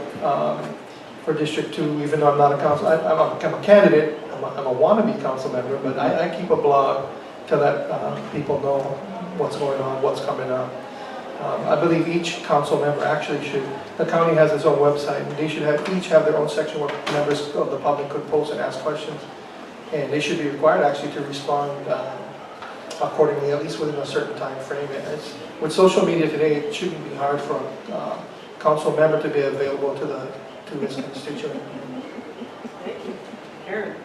for District 2, even though I'm not a council, I'm a candidate, I'm a wannabe council member, but I keep a blog to let people know what's going on, what's coming up. I believe each council member actually should, the county has its own website, and they should each have their own section where members of the public could post and ask questions. And they should be required actually to respond accordingly, at least within a certain time frame. With social media today, it shouldn't be hard for a council member to be available to his constituent. Thank you. Aaron?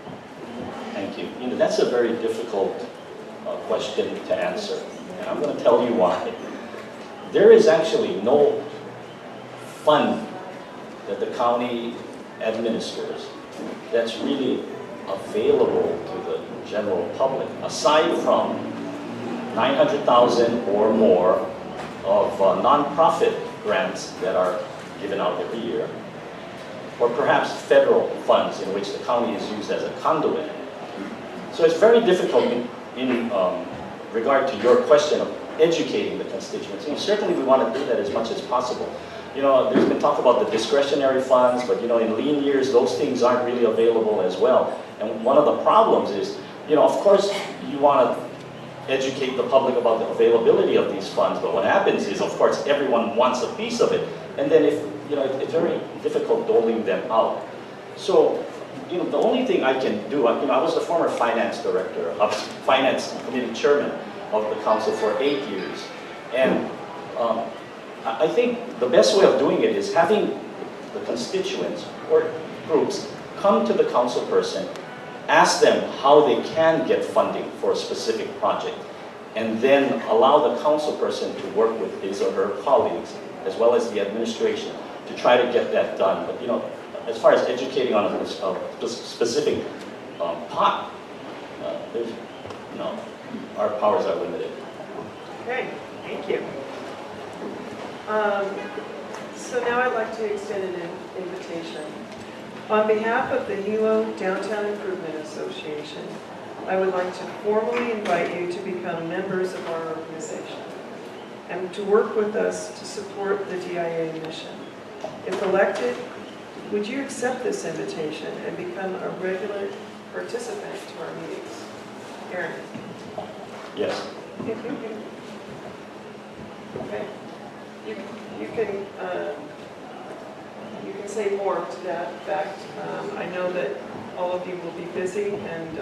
Thank you. That's a very difficult question to answer, and I'm going to tell you why. There is actually no fund that the county administers that's really available to the general public, aside from 900,000 or more of nonprofit grants that are given out every year, or perhaps federal funds in which the county is used as a conduit. So it's very difficult in regard to your question of educating the constituents. And certainly we want to do that as much as possible. There's been talk about the discretionary funds, but in lean years, those things aren't really available as well. And one of the problems is, of course, you want to educate the public about the availability of these funds, but what happens is, of course, everyone wants a piece of it. And then it's very difficult doling them out. So, the only thing I can do, I was the former finance director, finance committee chairman of the council for 8 years. And I think the best way of doing it is having the constituents or groups come to the council person, ask them how they can get funding for a specific project, and then allow the council person to work with his or her colleagues, as well as the administration, to try to get that done. But as far as educating on a specific pot, our powers are limited. Okay, thank you. So now I'd like to extend an invitation. On behalf of the Hilo Downtown Improvement Association, I would like to formally invite you to become members of our organization and to work with us to support the DIA mission. If elected, would you accept this invitation and become a regular participant to our meetings? Aaron? Yes. Okay. You can say more to that fact. I know that all of you will be busy, and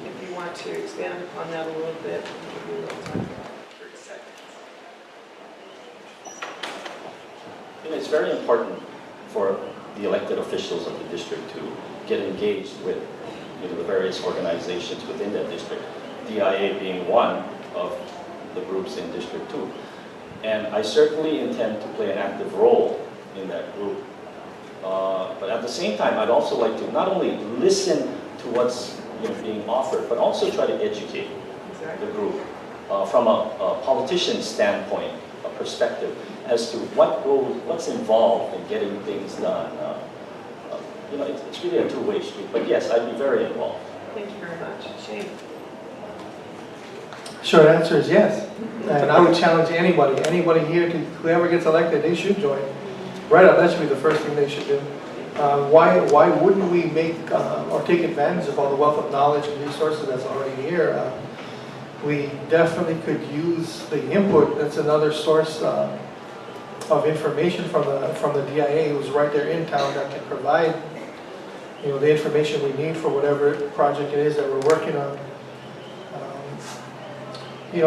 if you want to expand upon that a little bit, I'll give you a little time. 30 seconds. It's very important for the elected officials of the district to get engaged with the various organizations within that district, DIA being one of the groups in District 2. And I certainly intend to play an active role in that group. But at the same time, I'd also like to not only listen to what's being offered, but also try to educate the group from a politician standpoint, a perspective as to what's involved in getting things done. It's really a two-way street. But yes, I'd be very involved. Thank you very much. Shane? Short answer is yes. And I would challenge anybody here, whoever gets elected, they should join. Right up, that should be the first thing they should do. Why wouldn't we make or take advantage of all the wealth of knowledge and resources that's already here? We definitely could use the input. That's another source of information from the DIA, who's right there in town, that can provide the information we need for whatever project it is that we're working on.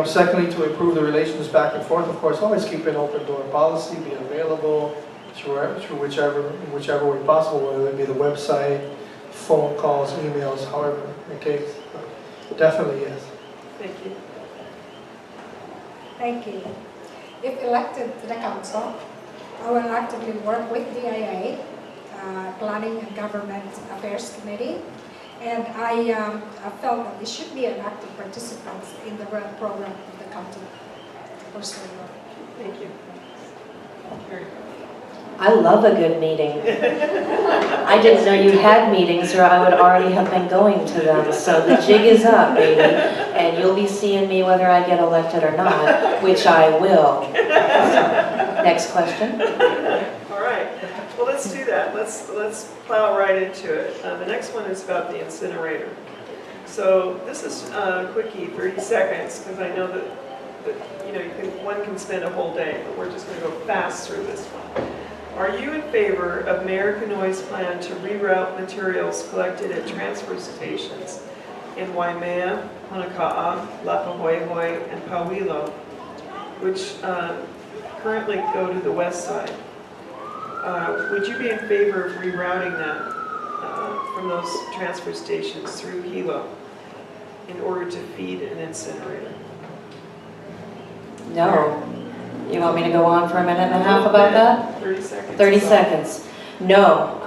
Secondly, to improve the relations back and forth, of course, always keep an open door policy, be available through whichever way possible, whether it be the website, phone calls, emails, however it takes. But definitely yes. Thank you. Thank you. If elected to the council, I will actively work with DIA, Planning and Government Affairs Committee, and I felt that we should be an active participant in the program of the county. Personally. Thank you. Kerri? I love a good meeting. I didn't know you had meetings, or I would already have been going to them. So the jig is up, baby. And you'll be seeing me whether I get elected or not, which I will. Next question. All right. Well, let's do that. Let's plow right into it. The next one is about the incinerator. So this is a quickie, 30 seconds, because I know that one can spend a whole day, but we're just going to go fast through this one. Are you in favor of Mayor Canoy's plan to reroute materials collected at transfer stations in Waimea, Honoka'a, Lapahoehoe, and Pauwilo, which currently go to the west side? Would you be in favor of rerouting that from those transfer stations through Hilo in order to feed an incinerator? No. You want me to go on for a minute and a half about that? 30 seconds. 30 seconds. No.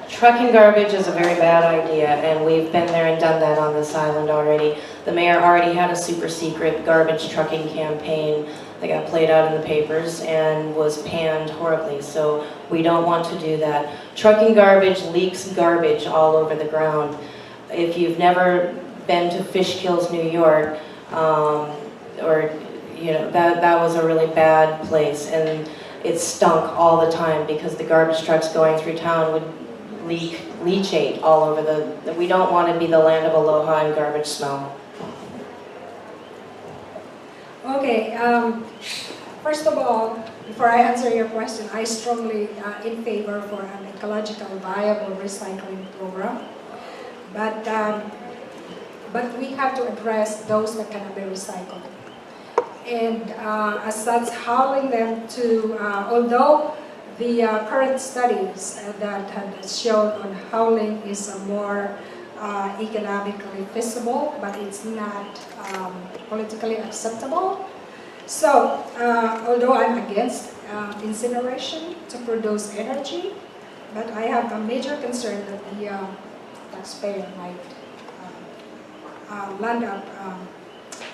Trucking garbage is a very bad idea, and we've been there and done that on this island already. The mayor already had a super secret garbage trucking campaign that got played out in the papers and was panned horribly, so we don't want to do that. Trucking garbage leaks garbage all over the ground. If you've never been to Fishkills, New York, that was a really bad place, and it stunk all the time because the garbage trucks going through town would leak leachate all over we don't want to be the land of aloha and garbage smell. Okay, first of all, before I answer your question, I strongly in favor for an ecological viable recycling program, but we have to address those that cannot be recycled. And as such, hauling them to, although the current studies that have shown on hauling is a more economically feasible, but it's not politically acceptable. So, although I'm against incineration to produce energy, but I have a major concern that the taxpayer might land up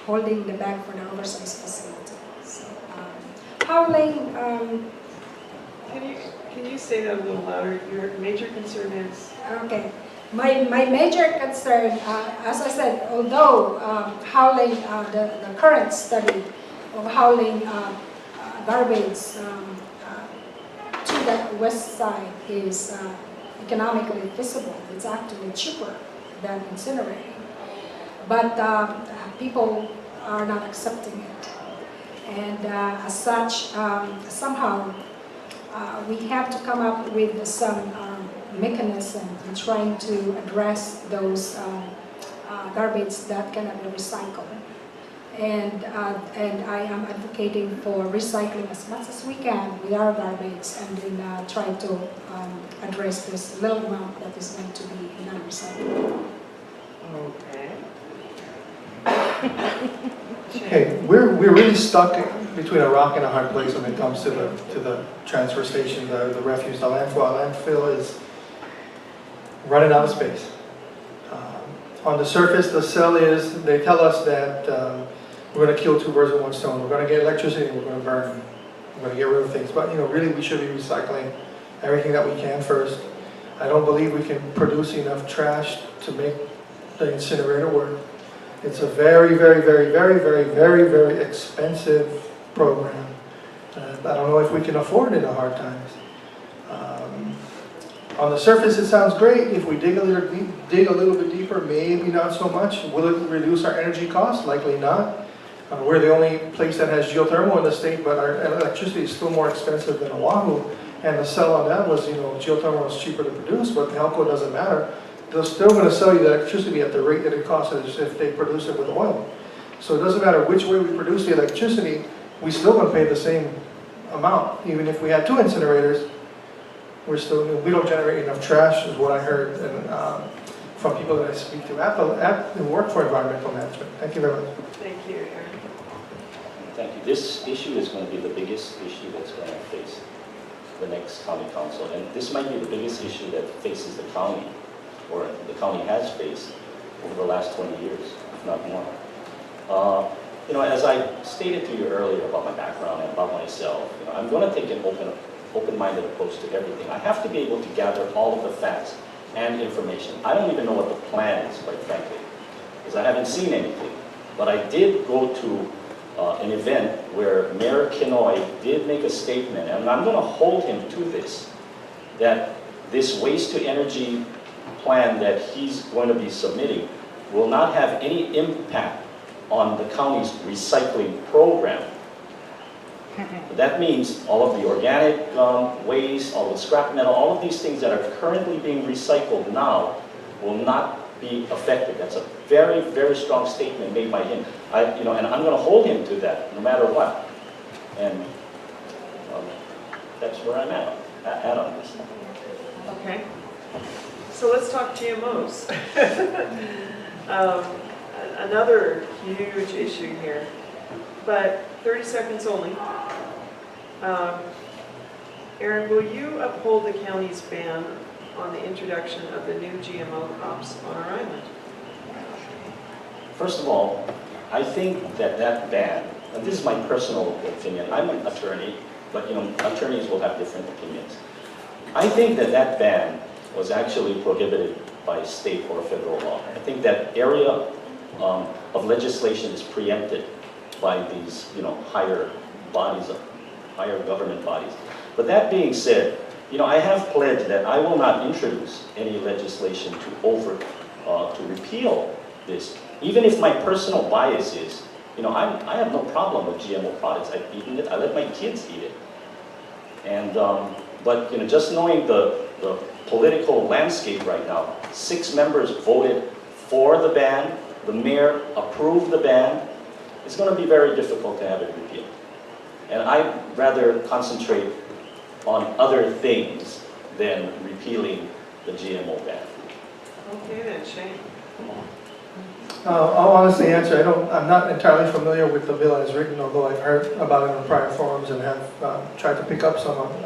holding the bag for the oversized facility. So, hauling. Can you say that a little louder? Your major concern is? Okay. My major concern, as I said, although hauling, the current study of hauling garbage to that the west side is economically feasible. It's actually cheaper than incinerating. But people are not accepting it. And as such, somehow we have to come up with some mechanism in trying to address those garbage that cannot be recycled. And I am advocating for recycling as much as we can with our garbage, and then try to address this little amount that is going to be non-recyclable. Okay. Okay, we're really stuck between a rock and a hard place when it comes to the transfer station, the refuse, the landfill. Our landfill is running out of space. On the surface, the sell is, they tell us that we're going to kill two birds with one stone. We're going to get electricity, we're going to burn. We're going to get rid of things. But really we should be recycling everything that we can first. I don't believe we can produce enough trash to make the incinerator work. It's a very, very, very, very, very, very, very expensive program. I don't know if we can afford it in hard times. On the surface, it sounds great. If we dig a little bit deeper, maybe not so much. Will it reduce our energy costs? Likely not. We're the only place that has geothermal in the state, but our electricity is still more expensive than Oahu. And the sell on that was, geothermal is cheaper to produce, but the Helco doesn't matter. They're still going to sell you the electricity at the rate that it costs as if they produce it with oil. So it doesn't matter which way we produce the electricity, we still going to pay the same amount. Even if we had two incinerators, we don't generate enough trash, is what I heard from people that I speak to who work for environmental management. Thank you very much. Thank you, Aaron. Thank you. This issue is going to be the biggest issue that's going to face the next county council. And this might be the biggest issue that faces the county, or the county has faced over the last 20 years, if not more. As I stated to you earlier about my background and about myself, I'm going to take an open-minded approach to everything. I have to be able to gather all of the facts and information. I don't even know what the plan is, quite frankly, because I haven't seen anything. But I did go to an event where Mayor Kinoy did make a statement, and I'm going to hold him to this, that this waste-to-energy plan that he's going to be submitting will not have any impact on the county's recycling program. That means all of the organic waste, all the scrap metal, all of these things that are currently being recycled now will not be affected. That's a very, very strong statement made by him. And I'm going to hold him to that no matter what. And that's where I'm at on this. Okay. So let's talk GMOs. Another huge issue here, but 30 seconds only. Aaron, will you uphold the county's ban on the introduction of the new GMO crops on our island? First of all, I think that ban, and this is my personal opinion, I'm an attorney, but attorneys will have different opinions. I think that ban was actually prohibited by state or federal law. I think that area of legislation is preempted by these, higher bodies, higher government bodies. But that being said, I have pledged that I will not introduce any legislation to repeal this, even if my personal bias is, I have no problem with GMO products. I've eaten it. I let my kids eat it. And but just knowing the political landscape right now, 6 members voted for the ban. The mayor approved the ban. It's going to be very difficult to have it repealed. And I'd rather concentrate on other things than repealing the GMO ban. Okay then, Shane. I'll honestly answer. I'm not entirely familiar with the bill as written, although I've heard about it on prior forums and have tried to pick up some of it.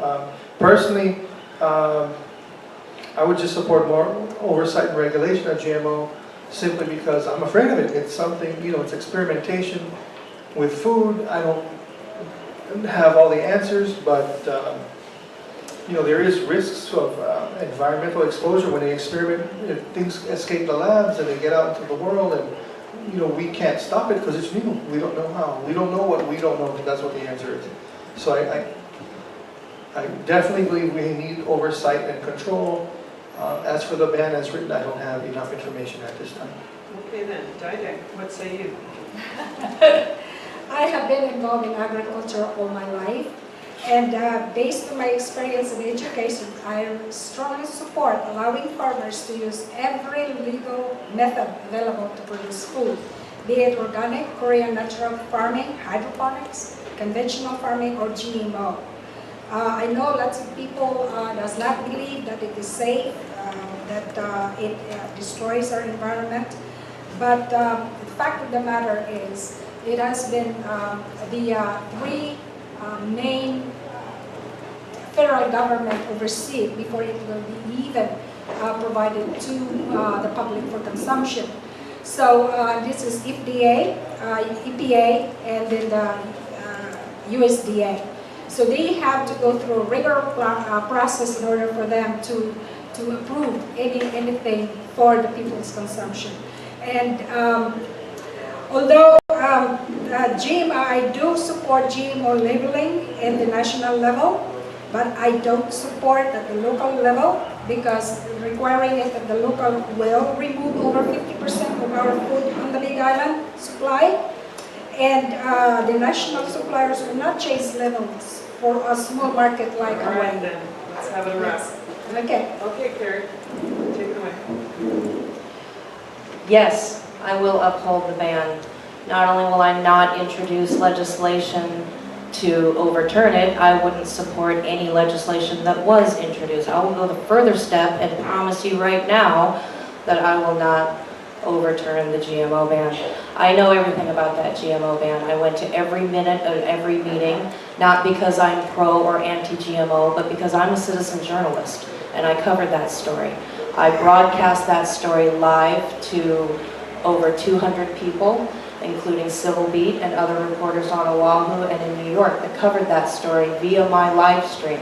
Personally, I would just support more oversight and regulation of GMO simply because I'm afraid of it. It's something, it's experimentation with food. I don't have all the answers, but there is risks of environmental exposure when they experiment. If things escape the labs and they get out into the world, and we can't stop it because it's new. We don't know how. We don't know what we don't know. That's what the answer is. So I definitely believe we need oversight and control. As for the ban as written, I don't have enough information at this time. Okay then, Daidai, what say you? I have been involved in agriculture all my life, and based on my experience in education, I strongly support allowing farmers to use every legal method available to produce food, be it organic, Korean natural farming, hydroponics, conventional farming, or GMO. I know lots of people does not believe that it is safe, that it destroys our environment, but the fact of the matter is it has been the three main federal government oversee it before it will be even provided to the public for consumption. So this is FDA, EPA, and then the USDA. So they have to go through a rigorous process in order for them to approve anything for the people's consumption. And although GMO, I do support GMO labeling in the national level, but I don't support at the local level because requiring it at the local will remove over 50% of our food on the Big Island supply. And the national suppliers will not chase levels for a small market like All right Hawaii. then, let's have it a wrap. Okay. Okay, Kerri, take it away. Yes, I will uphold the ban. Not only will I not introduce legislation to overturn it, I wouldn't support any legislation that was introduced. I will go the further step and promise you right now that I will not overturn the GMO ban. I know everything about that GMO ban. I went to every minute of every meeting, not because I'm pro or anti-GMO, but because I'm a citizen journalist, and I covered that story. I broadcast that story live to over 200 people, including Civil Beat and other reporters on Oahu and in New York that covered that story via my live stream.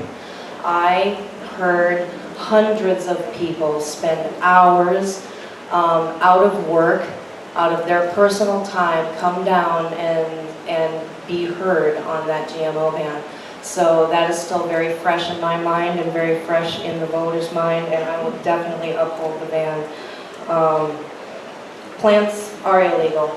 I heard hundreds of people spend hours out of work, out of their personal time, come down and be heard on that GMO ban. So that is still very fresh in my mind and very fresh in the voters' mind, and I will definitely uphold the ban. Plants are illegal.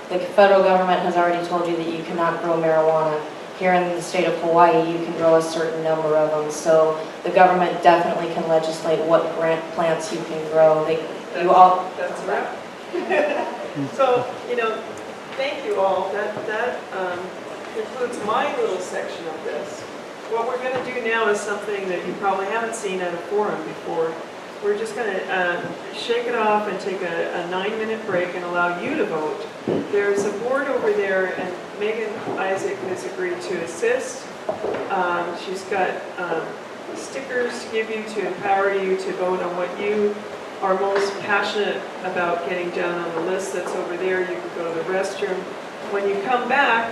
The federal government has already told you that you cannot grow marijuana. Here in the state of Hawaii, you can grow a certain number of them. So the government definitely can legislate what plants you can grow. That's a wrap. So, thank you all. That concludes my little section of this. What we're going to do now is something that you probably haven't seen at a forum before. We're just going to shake it off and take a 9-minute break and allow you to vote. There's a board over there, and Megan Isaac has agreed to assist. She's got stickers to give you to empower you to vote on what you are most passionate about getting down on the list that's over there. You can go to the restroom. When you come back,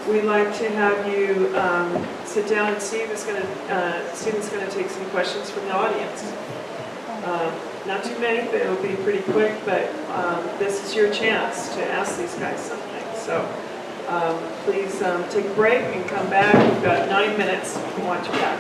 we'd like to have you sit down and Stephen's going to take some questions from the audience. Not too many, but it'll be pretty quick, but this is your chance to ask these guys something. So please take a break and come back. We've got 9 minutes. We want you back.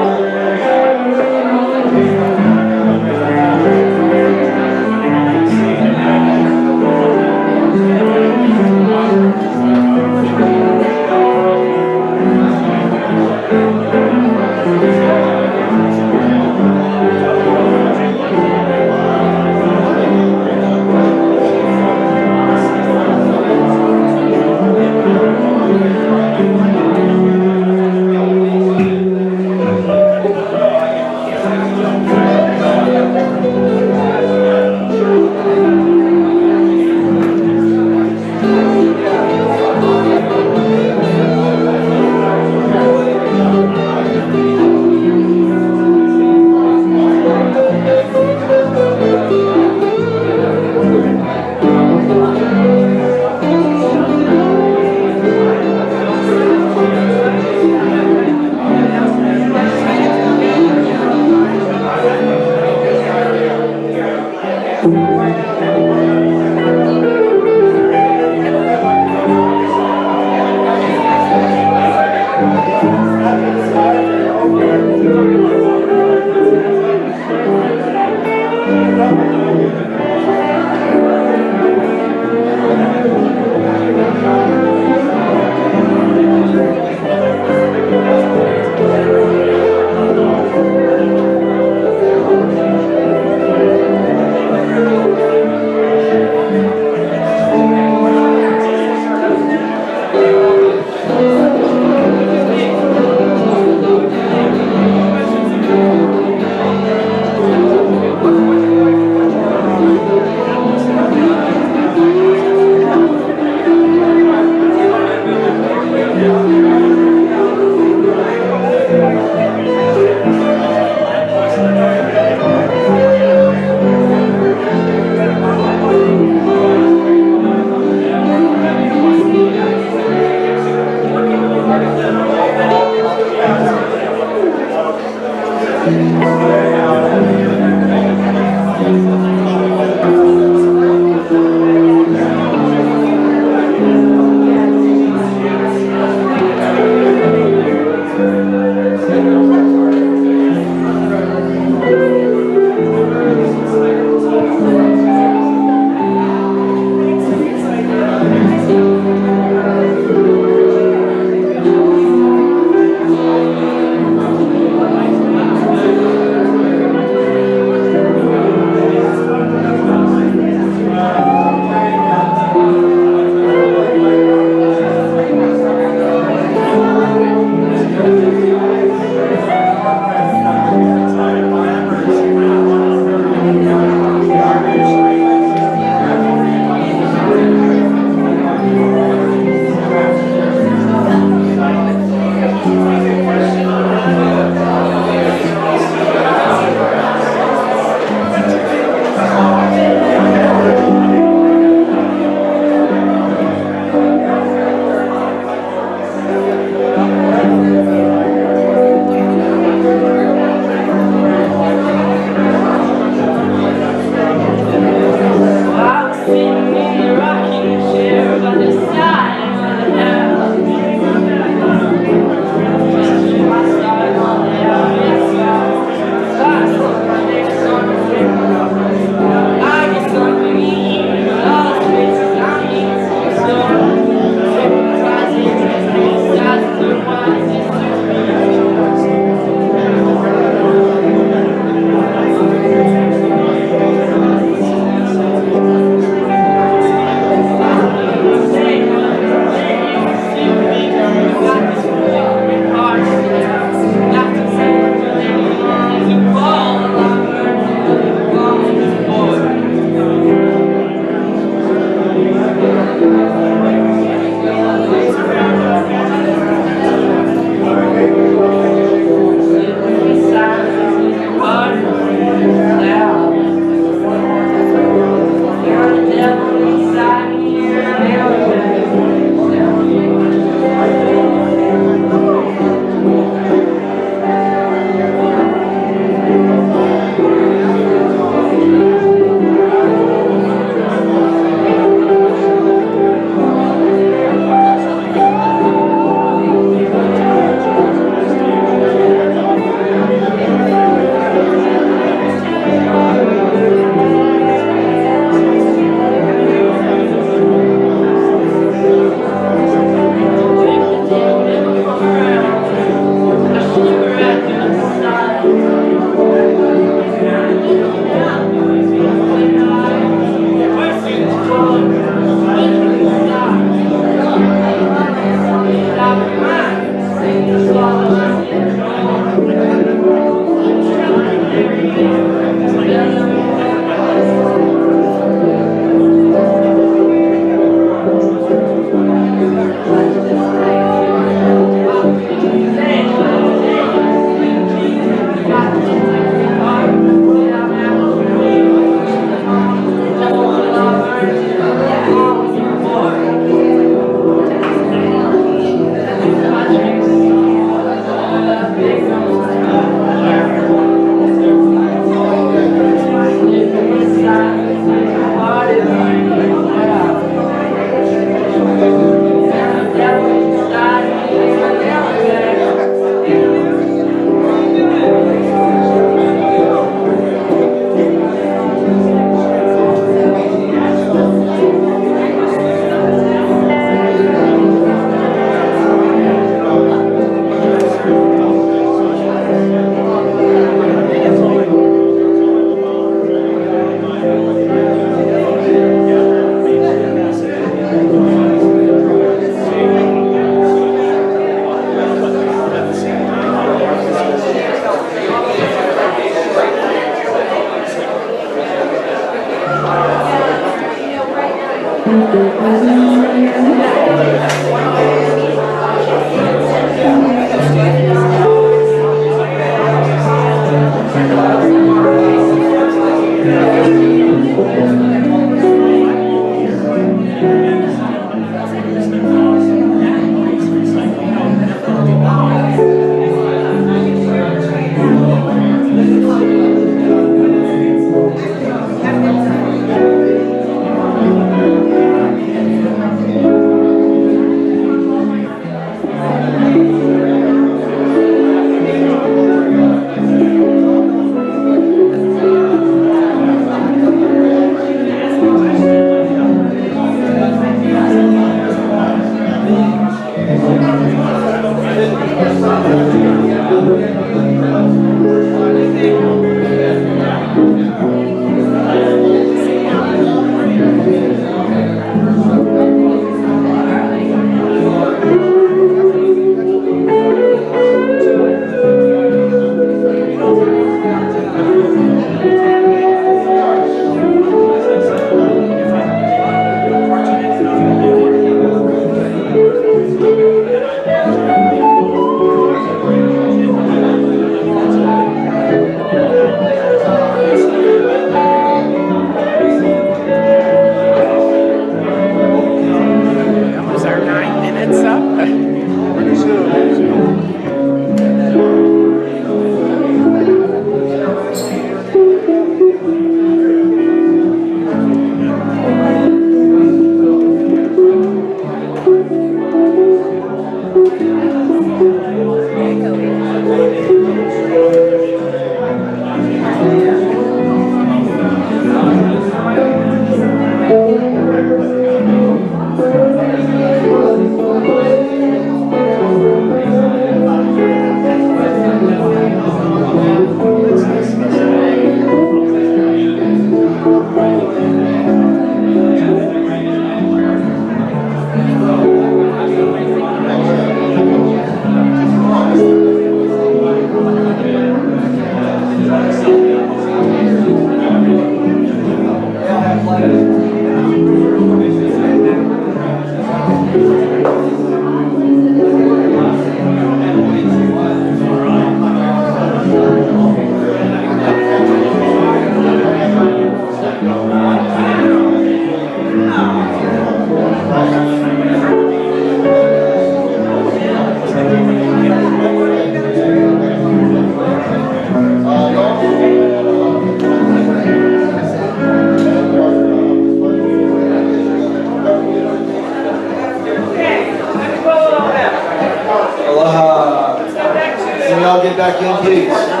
back in, please.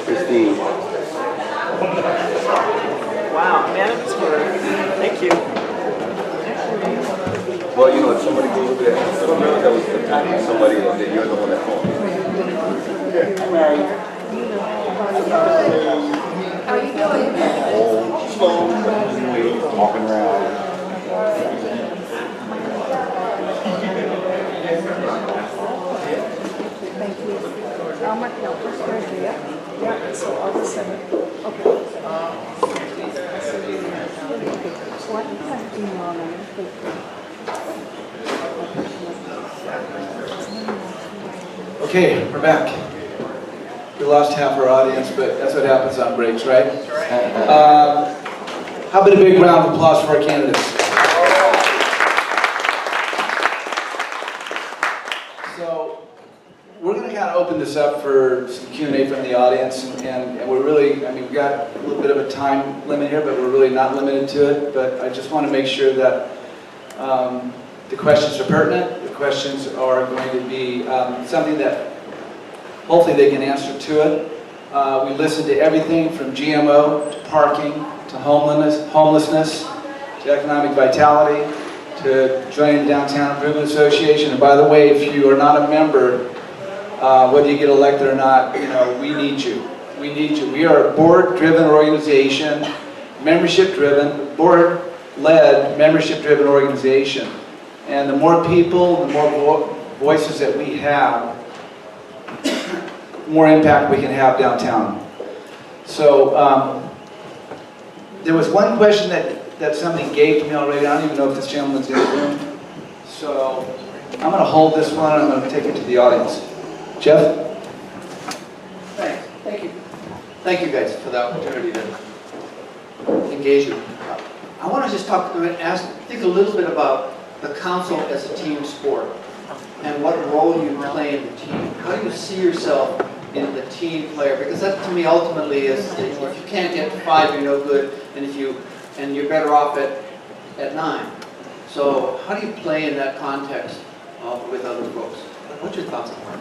Christine. Wow, man of his word. Thank you. Well, you know, if somebody goes over there, I don't know that was attacking somebody, and then you're the one that called. How are you doing? Oh, slow, walking around. Thank you. I'll mark it out for surgery, yeah? Yeah, so I'll just send it. Okay. What kind of email am I going to take? Okay, we're back. We lost half our audience, but that's what happens on breaks, right? How about a big round of applause for our candidates? open this up for some Q&A from the audience, and we're really, I mean, we've got a little bit of a time limit here, but we're really not limited to it. But I just want to make sure that the questions are pertinent. The questions are going to be something that hopefully they can answer to it. We listened to everything from GMO to parking to homelessness to economic vitality to joining the Downtown Improvement Association. And by the way, if you are not a member, whether you get elected or not, you know, we need you. We need you. We are a board-driven organization, membership-driven, board-led, membership-driven organization. And the more people, the more voices that we have, the more impact we can have downtown. So there was one question that somebody gave to me already. I don't even know if this gentleman's in the room. So I'm going to hold this one and I'm going to take it to the audience. Jeff? Thanks. Thank you. Thank you guys for the opportunity to engage you. I want to just think a little bit about the council as a team sport and what role you play in the team. How do you see yourself in the team player? Because that to me ultimately is, if you can't get to 5, you're no good, and you're better off at 9. So how do you play in that context with other folks? What's your thoughts on that?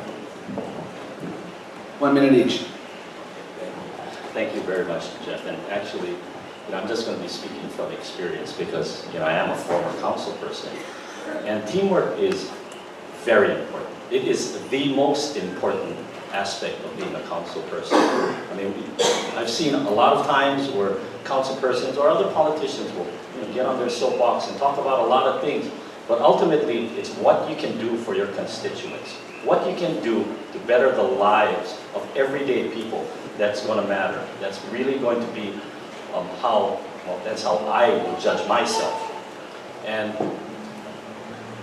1 minute each. Thank you very much, Jeff. And actually, you know, I'm just going to be speaking from experience because, you know, I am a former council person. And teamwork is very important. It is the most important aspect of being a council person. I mean, I've seen a lot of times where council persons or other politicians will, you know, get on their soapbox and talk about a lot of things. But ultimately, it's what you can do for your constituents. What you can do to better the lives of everyday people, that's going to matter. That's really going to be that's how I will judge myself. And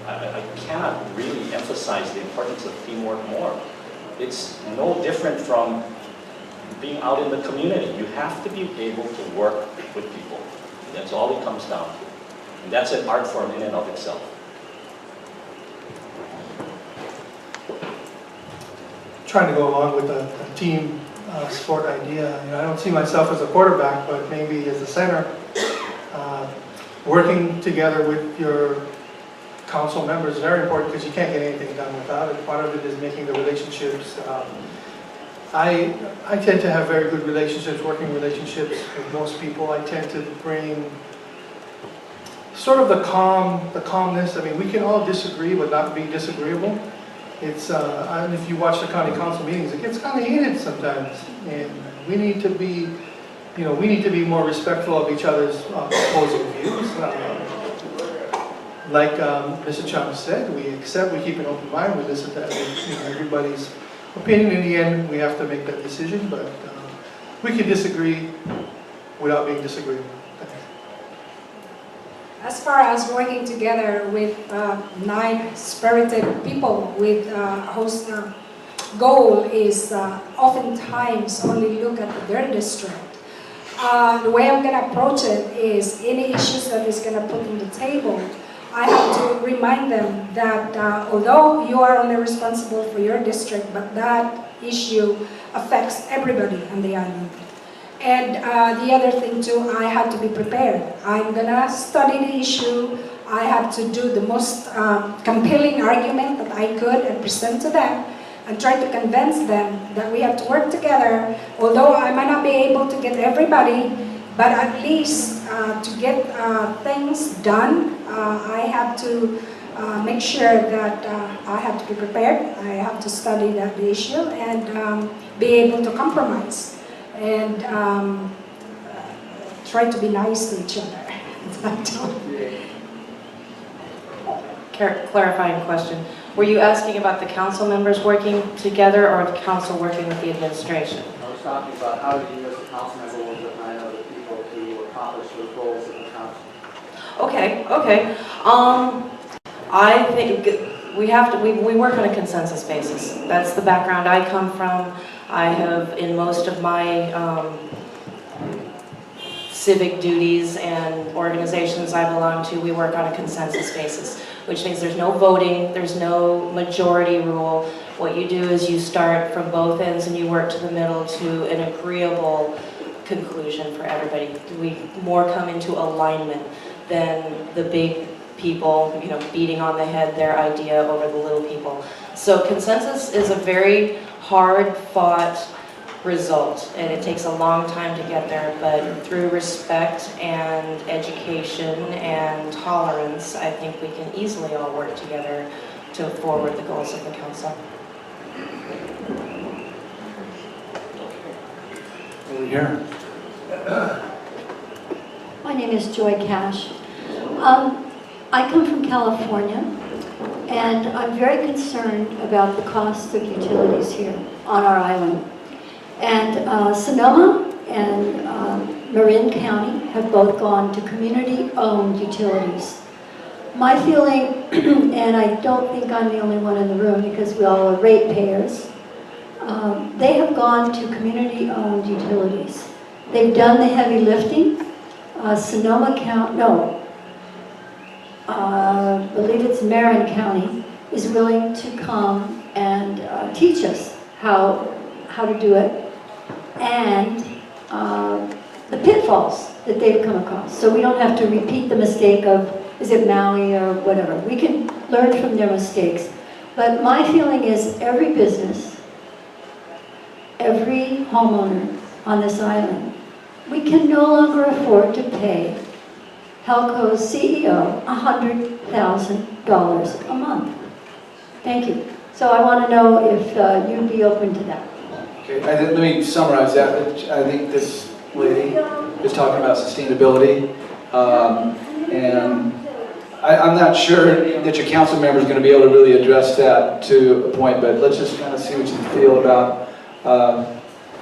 I cannot really emphasize the importance of teamwork more. It's no different from being out in the community. You have to be able to work with people. That's all it comes down to. And that's an art form in and of itself. Trying to go along with the team sport idea. You know, I don't see myself as a quarterback, but maybe as a center. Working together with your council members is very important because you can't get anything done without it. Part of it is making the relationships. I tend to have very good relationships, working relationships with most people. I tend to bring sort of the calmness. I mean, we can all disagree but not be disagreeable. It's, and if you watch the county council meetings, it gets kind of heated sometimes, and we need to be, you know, we need to be more respectful of each other's opposing views. Like Mr. Chung said, we keep an open mind, we listen to everybody's opinion. In the end, we have to make that decision, but we can disagree without being disagreeable. As far as working together with 9 spirited people with whose goal is oftentimes only look at their district. The way I'm going to approach it is any issues that is going to put on the table, I have to remind them that although you are only responsible for your district, but that issue affects everybody on the island. And the other thing too, I have to be prepared. I'm gonna study the issue. I have to do the most compelling argument that I could and present to them and try to convince them that we have to work together. Although I might not be able to get everybody, but at least to get things done, I have to make sure that I have to be prepared. I have to study the issue and be able to compromise. And try to be nice to each other. Clarifying question. Were you asking about the council members working together or the council working with the administration? I was talking about how do you as a council member work with 9 other people to accomplish the goals of the council? Okay. I think we work on a consensus basis. That's the background I come from. I have, in most of my civic duties and organizations I belong to, we work on a consensus basis, which means there's no voting, there's no majority rule. What you do is you start from both ends and you work to the middle to an agreeable conclusion for everybody. We more come into alignment than the big people, beating on the head their idea over the little people. So consensus is a very hard fought result, and it takes a long time to get there, but through respect and education and tolerance, I think we can easily all work together to forward the goals of the council. Over here. My name is Joy Cash. I come from California, and I'm very concerned about the cost of utilities here on our island. And Sonoma and Marin County have both gone to community-owned utilities. My feeling, and I don't think I'm the only one in the room because we all are ratepayers, they have gone to community-owned utilities. They've done the heavy lifting. Sonoma County, I believe it's Marin County, is willing to come and teach us how to do it, and the pitfalls that they've come across. So we don't have to repeat the mistake of, is it Maui or whatever. We can learn from their mistakes. But my feeling is every business, every homeowner on this island, we can no longer afford to pay Helco's CEO $100,000 a month. Thank you. So I want to know if you'd be open to that. Okay, let me summarize that. I think this lady is talking about sustainability, and I'm not sure that your council member is going to be able to really address that to a point, but let's just kind of see what you feel about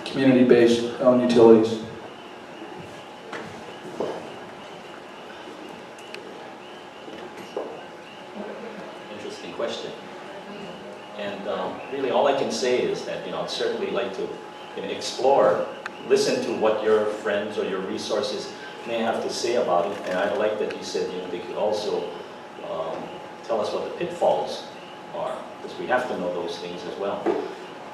community-based owned utilities. Interesting question. And really all I can say is that, I'd certainly like to explore, listen to what your friends or your resources may have to say about it. And I like that you said, they could also tell us what the pitfalls are, because we have to know those things as well.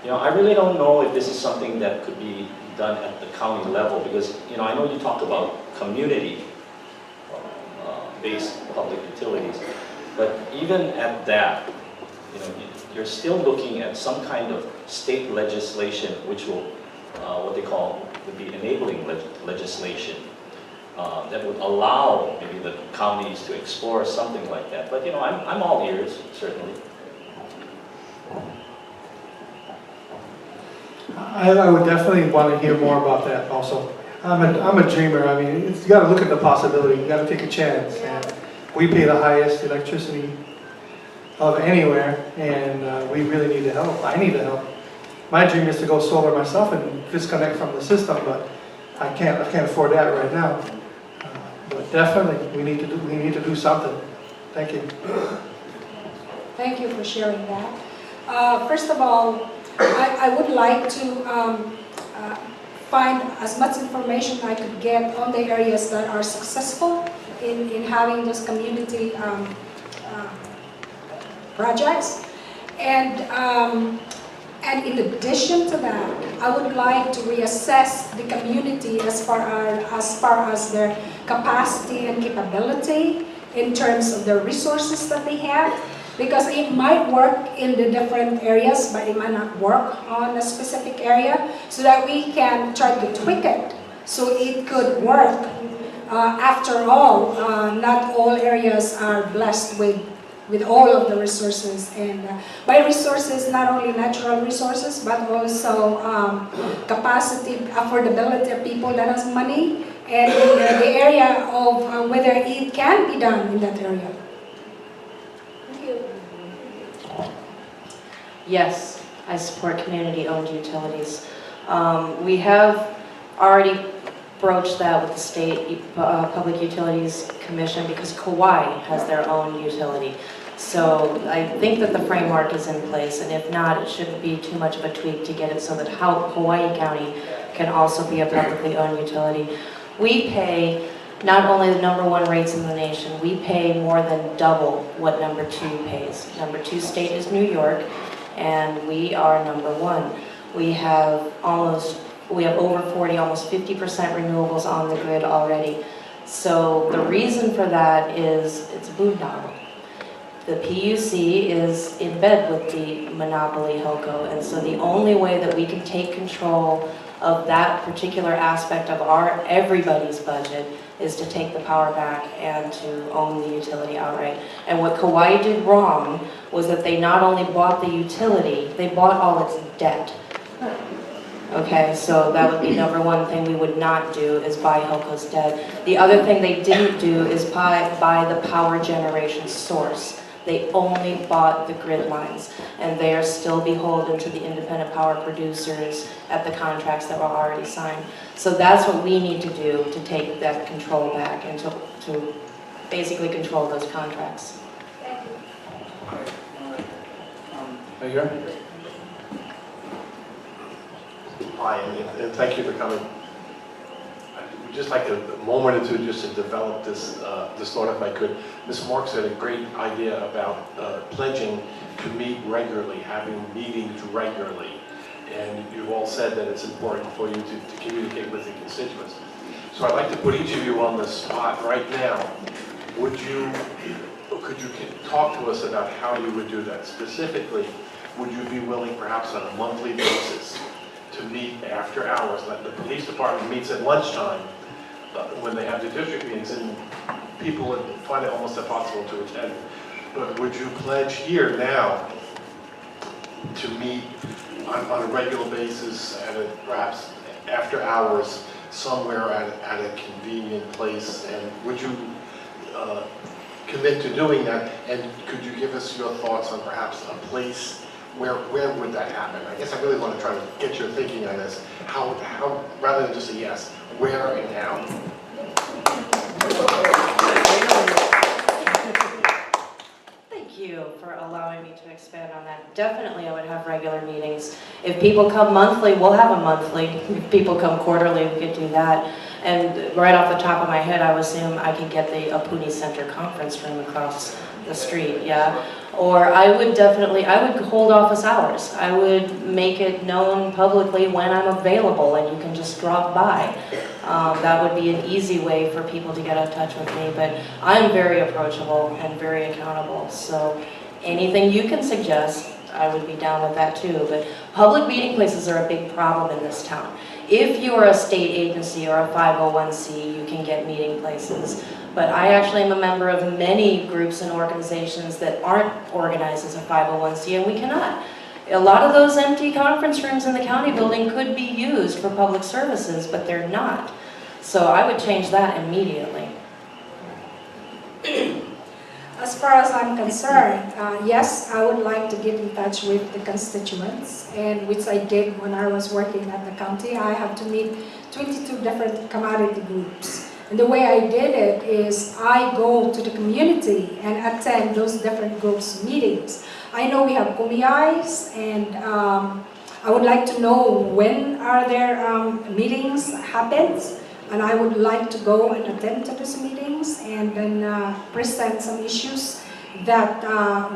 I really don't know if this is something that could be done at the county level, because, I know you talked about community-based public utilities, but even at that, you're still looking at some kind of state legislation, which will, what they call, would be enabling legislation that would allow maybe the counties to explore something like that. But I'm all ears, certainly. I would definitely want to hear more about that also. I'm a dreamer. I mean, you got to look at the possibility. You got to take a chance. And we pay the highest electricity of anywhere, and we really need the help. I need the help. My dream is to go solar myself and disconnect from the system, but I can't afford that right now. But definitely, we need to do something. Thank you. Thank you for sharing that. First of all, I would like to find as much information I could get on the areas that are successful in having those community projects. And in addition to that, I would like to reassess the community as far as their capacity and capability in terms of the resources that they have. Because it might work in the different areas, but it might not work on a specific area, so that we can try to tweak it so it could work. After all, not all areas are blessed with all of the resources. And by resources, not only natural resources, but also capacity, affordability of people that has money, and the area of whether it can be done in that area. Yes, I support community-owned utilities. We have already broached that with the State Public Utilities Commission because Kauai has their own utility. So I think that the framework is in place, and if not, it shouldn't be too much of a tweak to get it so that Hawaii County can also be a publicly owned utility. We pay not only the #1 rates in the nation, we pay more than double what #2 pays. #2 state is New York, and we are number one. We have over 40, almost 50% renewables on the grid already. So the reason for that is it's boondoggle. The PUC is in bed with the monopoly HOCO, and so the only way that we can take control of that particular aspect of everybody's budget is to take the power back and to own the utility outright. And what Kauai did wrong was that they not only bought the utility, they bought all its debt. Okay, so that would be number one thing we would not do, is buy HOCO's debt. The other thing they didn't do is buy the power generation source. They only bought the grid lines, and they are still beholden to the independent power producers at the contracts that were already signed. So that's what we need to do to take that control back and to basically control those contracts. Right here? Hi, and thank you for coming. We'd just like a moment or two just to develop this thought, if I could. Ms. Marks had a great idea about pledging to meet regularly, having meetings regularly. And you've all said that it's important for you to communicate with the constituents. So I'd like to put each of you on the spot right now. Could you talk to us about how you would do that? Specifically, would you be willing, perhaps on a monthly basis, to meet after hours? Like the police department meets at lunchtime when they have the district meetings, and people would find it almost impossible to attend. But would you pledge here now to meet on a regular basis, perhaps after hours, somewhere at a convenient place? And would you commit to doing that? And could you give us your thoughts on perhaps a place? Where would that happen? I guess I really want to try to get your thinking on this. How rather than just a yes, where and how? Thank you for allowing me to expand on that. Definitely I would have regular meetings. If people come monthly, we'll have a monthly. If people come quarterly, we could do that. And right off the top of my head, I would assume I could get the Apuni Center conference room across the street, yeah. Or I would hold office hours. I would make it known publicly when I'm available and you can just drop by. That would be an easy way for people to get in touch with me, but I'm very approachable and very accountable. So anything you can suggest, I would be down with that too. But public meeting places are a big problem in this town. If you are a state agency or a 501c, you can get meeting places. But I actually am a member of many groups and organizations that aren't organized as a 501c, and we cannot. A lot of those empty conference rooms in the county building could be used for public services, but they're not. So I would change that immediately. As far as I'm concerned, yes, I would like to get in touch with the constituents, and which I did when I was working at the county. I have to meet 22 different commodity groups. And the way I did it is I go to the community and attend those different groups' meetings. I know we have kumiyais, and I would like to know when are their meetings happens. And I would like to go and attend to these meetings and then present some issues that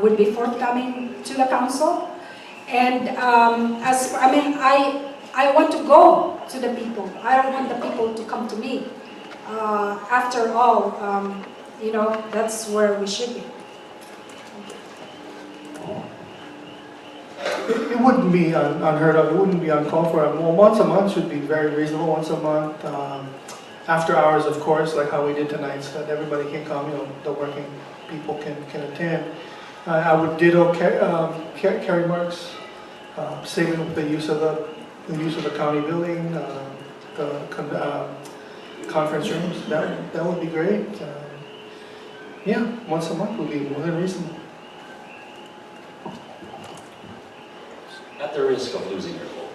would be forthcoming to the council. And I want to go to the people. I don't want the people to come to me. After all, that's where we should be. It wouldn't be unheard of. It wouldn't be uncalled for. Well, once a month should be very reasonable. Once a month, after hours, of course, like how we did tonight, so that everybody can come. The working people can attend. I would ditto Kerri Marks, saving the use of the county building, the conference rooms. That would be great. Yeah, once a month would be more than reasonable. At the risk of losing your vote.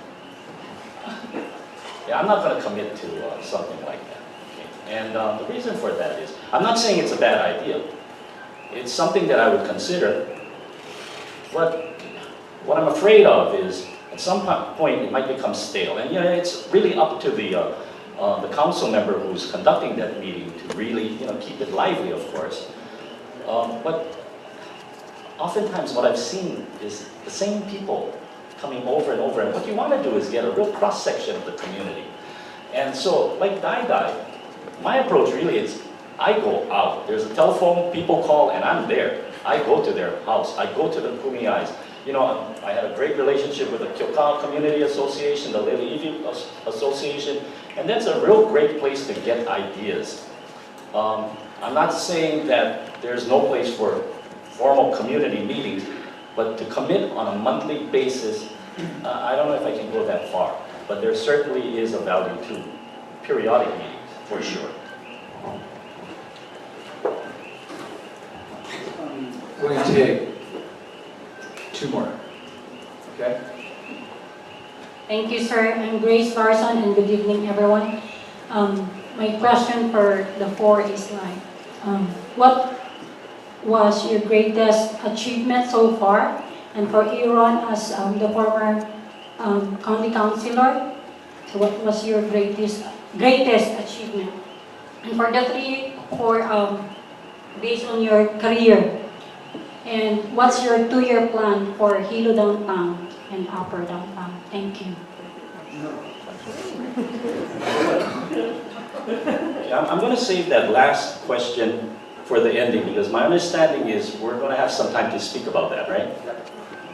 Yeah, I'm not going to commit to something like that. Okay? And the reason for that is, I'm not saying it's a bad idea. It's something that I would consider. What I'm afraid of is, at some point, it might become stale. And it's really up to the council member who's conducting that meeting to really keep it lively, of course. But oftentimes what I've seen is the same people coming over and over. And what you want to do is get a real cross-section of the community. And so, like Dai Dai, my approach really is, I go out. There's a telephone, people call, and I'm there. I go to their house. I go to the Kumiais. You know, I had a great relationship with the Kyoka Community Association, the Lele'iwi Association, and that's a real great place to get ideas. I'm not saying that there's no place for formal community meetings, but to commit on a monthly basis, I don't know if I can go that far, but there certainly is a value to periodic meetings, for sure. We're going to take 2 more. Okay? Thank you, sir. I'm Grace Larson, and good evening, everyone. My question for the 4 is like, what was your greatest achievement so far? And for Aaron, as the former county councilor, so what was your greatest achievement? And for the 3, based on your career, and what's your 2-year plan for Hilo Downtown and Upper Downtown? Thank you. I'm going to save that last question for the ending, because my understanding is we're going to have some time to speak about that, right?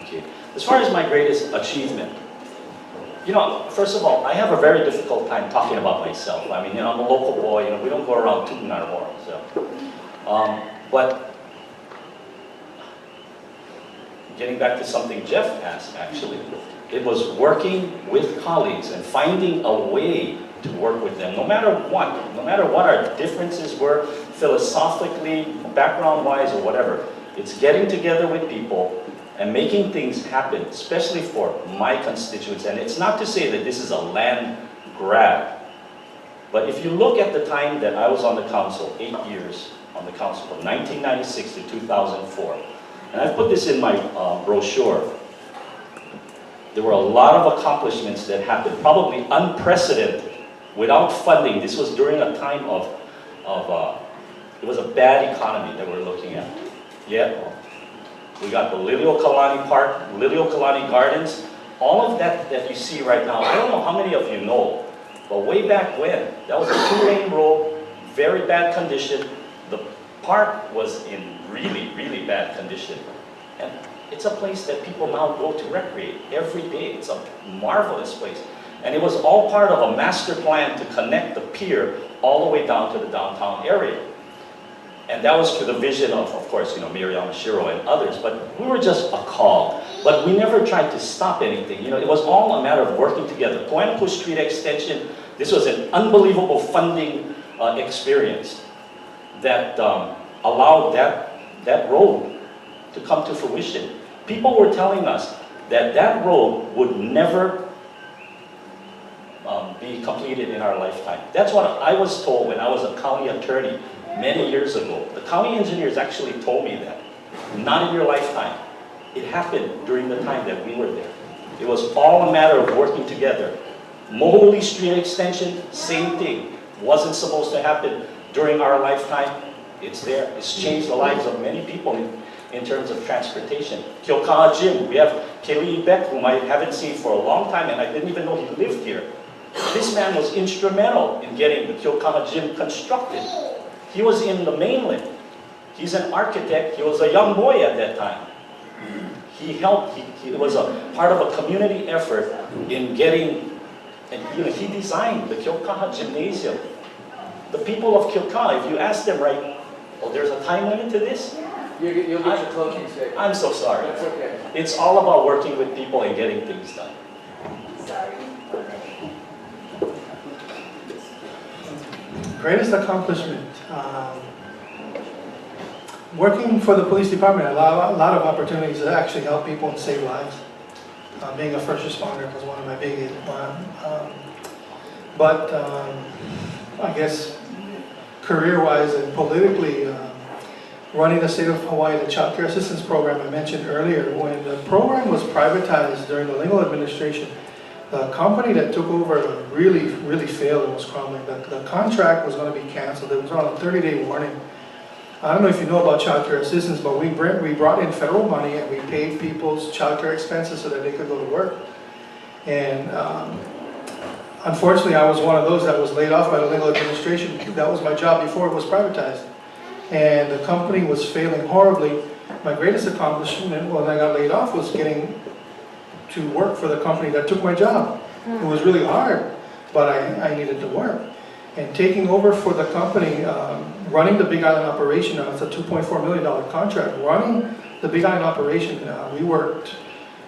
Okay. As far as my greatest achievement, you know, first of all, I have a very difficult time talking about myself. I mean, you know, I'm a local boy, you know, we don't go around tooting our horn, so. But getting back to something Jeff asked, actually, it was working with colleagues and finding a way to work with them, no matter what our differences were, philosophically, background-wise, or whatever. It's getting together with people and making things happen, especially for my constituents. And it's not to say that this is a land grab, but if you look at the time that I was on the council, 8 years on the council, from 1996 to 2004, and I put this in my brochure, there were a lot of accomplishments that happened, probably unprecedented, without funding. This was during a time of it was a bad economy that we're looking at. Yet, we got the Liliuokalani Park, Liliuokalani Gardens, all of that you see right now. I don't know how many of you know, but way back when, that was a 2-lane road, very bad condition. The park was in really, really bad condition. And it's a place that people now go to recreate every day. It's a marvelous place. And it was all part of a master plan to connect the pier all the way down to the downtown area. And that was to the vision of course, you know, Mayor Yamashiro and others, but we were just a call. But we never tried to stop anything. You know, it was all a matter of working together. Koenko Street Extension, this was an unbelievable funding experience that allowed that road to come to fruition. People were telling us that that road would never be completed in our lifetime. That's what I was told when I was a county attorney many years ago. The county engineers actually told me that. Not in your lifetime. It happened during the time that we were there. It was all a matter of working together. Moholi Street Extension, same thing. Wasn't supposed to happen during our lifetime. It's there. It's changed the lives of many people in terms of transportation. Kyokaha Gym, we have Kelly Beck, whom I haven't seen for a long time, and I didn't even know he lived here. This man was instrumental in getting the Kyokaha Gym constructed. He was in the mainland. He's an architect. He was a young boy at that time. He helped. He was a part of a community effort in getting, and you know, he designed the Kyokaha Gymnasium. The people of Kyokaha, if you ask them right, oh, there's a time limit to this? You'll get your closing statement. I'm so sorry. That's okay. It's all about working with people and getting things done. Greatest accomplishment. Working for the police department, a lot of opportunities to actually help people and save lives. Being a first responder was one of my biggest ones. But I guess career-wise and politically, running the state of Hawaii, the Child Care Assistance Program I mentioned earlier, when the program was privatized during the Lingle administration, the company that took over really failed and was crumbling. The contract was going to be canceled. It was on a 30-day warning. I don't know if you know about child care assistance, but we brought in federal money and we paid people's child care expenses so that they could go to work. And unfortunately, I was one of those that was laid off by the legal administration. That was my job before it was privatized. And the company was failing horribly. My greatest accomplishment when I got laid off was getting to work for the company that took my job. It was really hard, but I needed to work. And taking over for the company, running the Big Island operation, it's a $2.4 million contract. Running the Big Island operation, we worked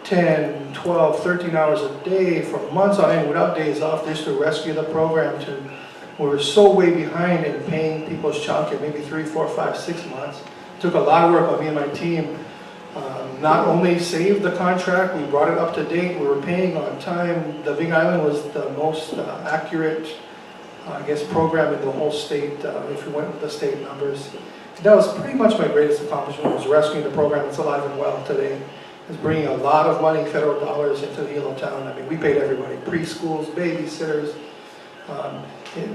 10, 12, 13 hours a day for months on end without days off just to rescue the program. We were so way behind in paying people's childcare, maybe 3, 4, 5, 6 months. It took a lot of work on me and my team. Not only saved the contract, we brought it up to date, we were paying on time. The Big Island was the most accurate, I guess, program in the whole state, if you went with the state numbers. That was pretty much my greatest accomplishment, was rescuing the program. It's alive and well today. It's bringing a lot of money, federal dollars, into Hilo Town. I mean, we paid everybody, preschools, babysitters.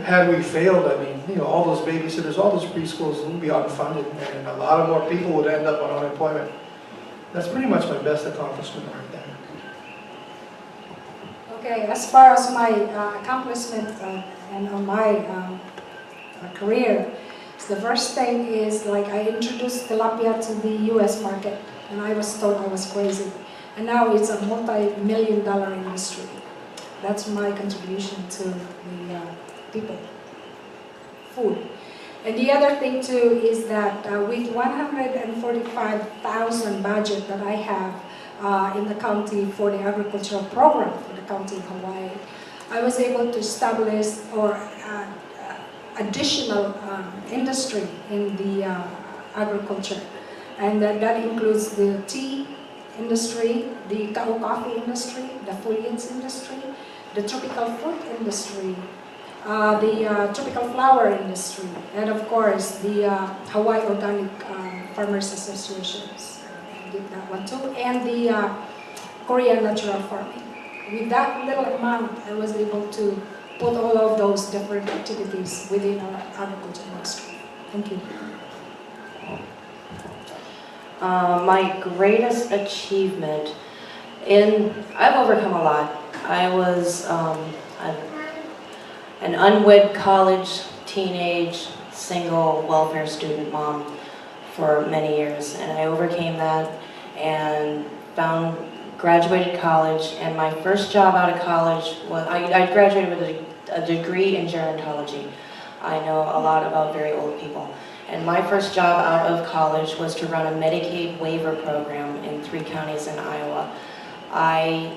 Had we failed, I mean, you know, all those babysitters, all those preschools would be unfunded, and a lot of more people would end up on unemployment. That's pretty much my best accomplishment right there. Okay, as far as my accomplishment and on my career, the first thing is like I introduced tilapia to the U.S. market, and I was told I was crazy. And now it's a multi-million-dollar industry. That's my contribution to the people, food. And the other thing too is that with 145,000 budget that I have in the county for the agricultural program for the county of Hawaii, I was able to establish additional industry in the agriculture. And that includes the tea industry, the coffee industry, the foliage industry, the tropical fruit industry, the tropical flower industry, and of course the Hawaii Organic Farmers Associations. I did that one too, and the Korean natural farming. With that little amount, I was able to put all of those different activities within our agriculture industry. Thank you. My greatest achievement I've overcome a lot. I was an unwed college, teenage, single, welfare student mom for many years, and I overcame that and graduated college, and my first job out of college was, I graduated with a degree in gerontology. I know a lot about very old people. And my first job out of college was to run a Medicaid waiver program in 3 counties in Iowa. I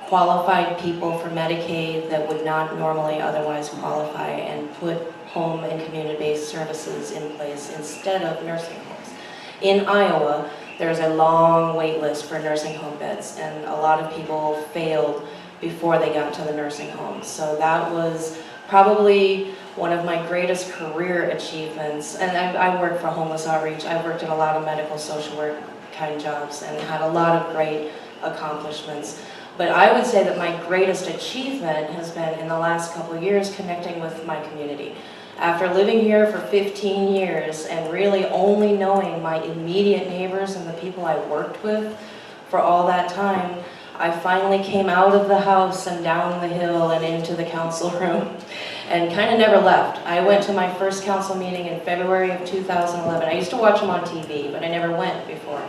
qualified people for Medicaid that would not normally otherwise qualify and put home and community-based services in place instead of nursing homes. In Iowa, there's a long wait list for nursing home beds, and a lot of people failed before they got to the nursing homes. So that was probably one of my greatest career achievements. And I worked for homeless outreach. I worked in a lot of medical social work kind jobs and had a lot of great accomplishments. But I would say that my greatest achievement has been in the last couple of years connecting with my community. After living here for 15 years and really only knowing my immediate neighbors and the people I worked with for all that time, I finally came out of the house and down the hill and into the council room and kind of never left. I went to my first council meeting in February of 2011. I used to watch them on TV, but I never went before.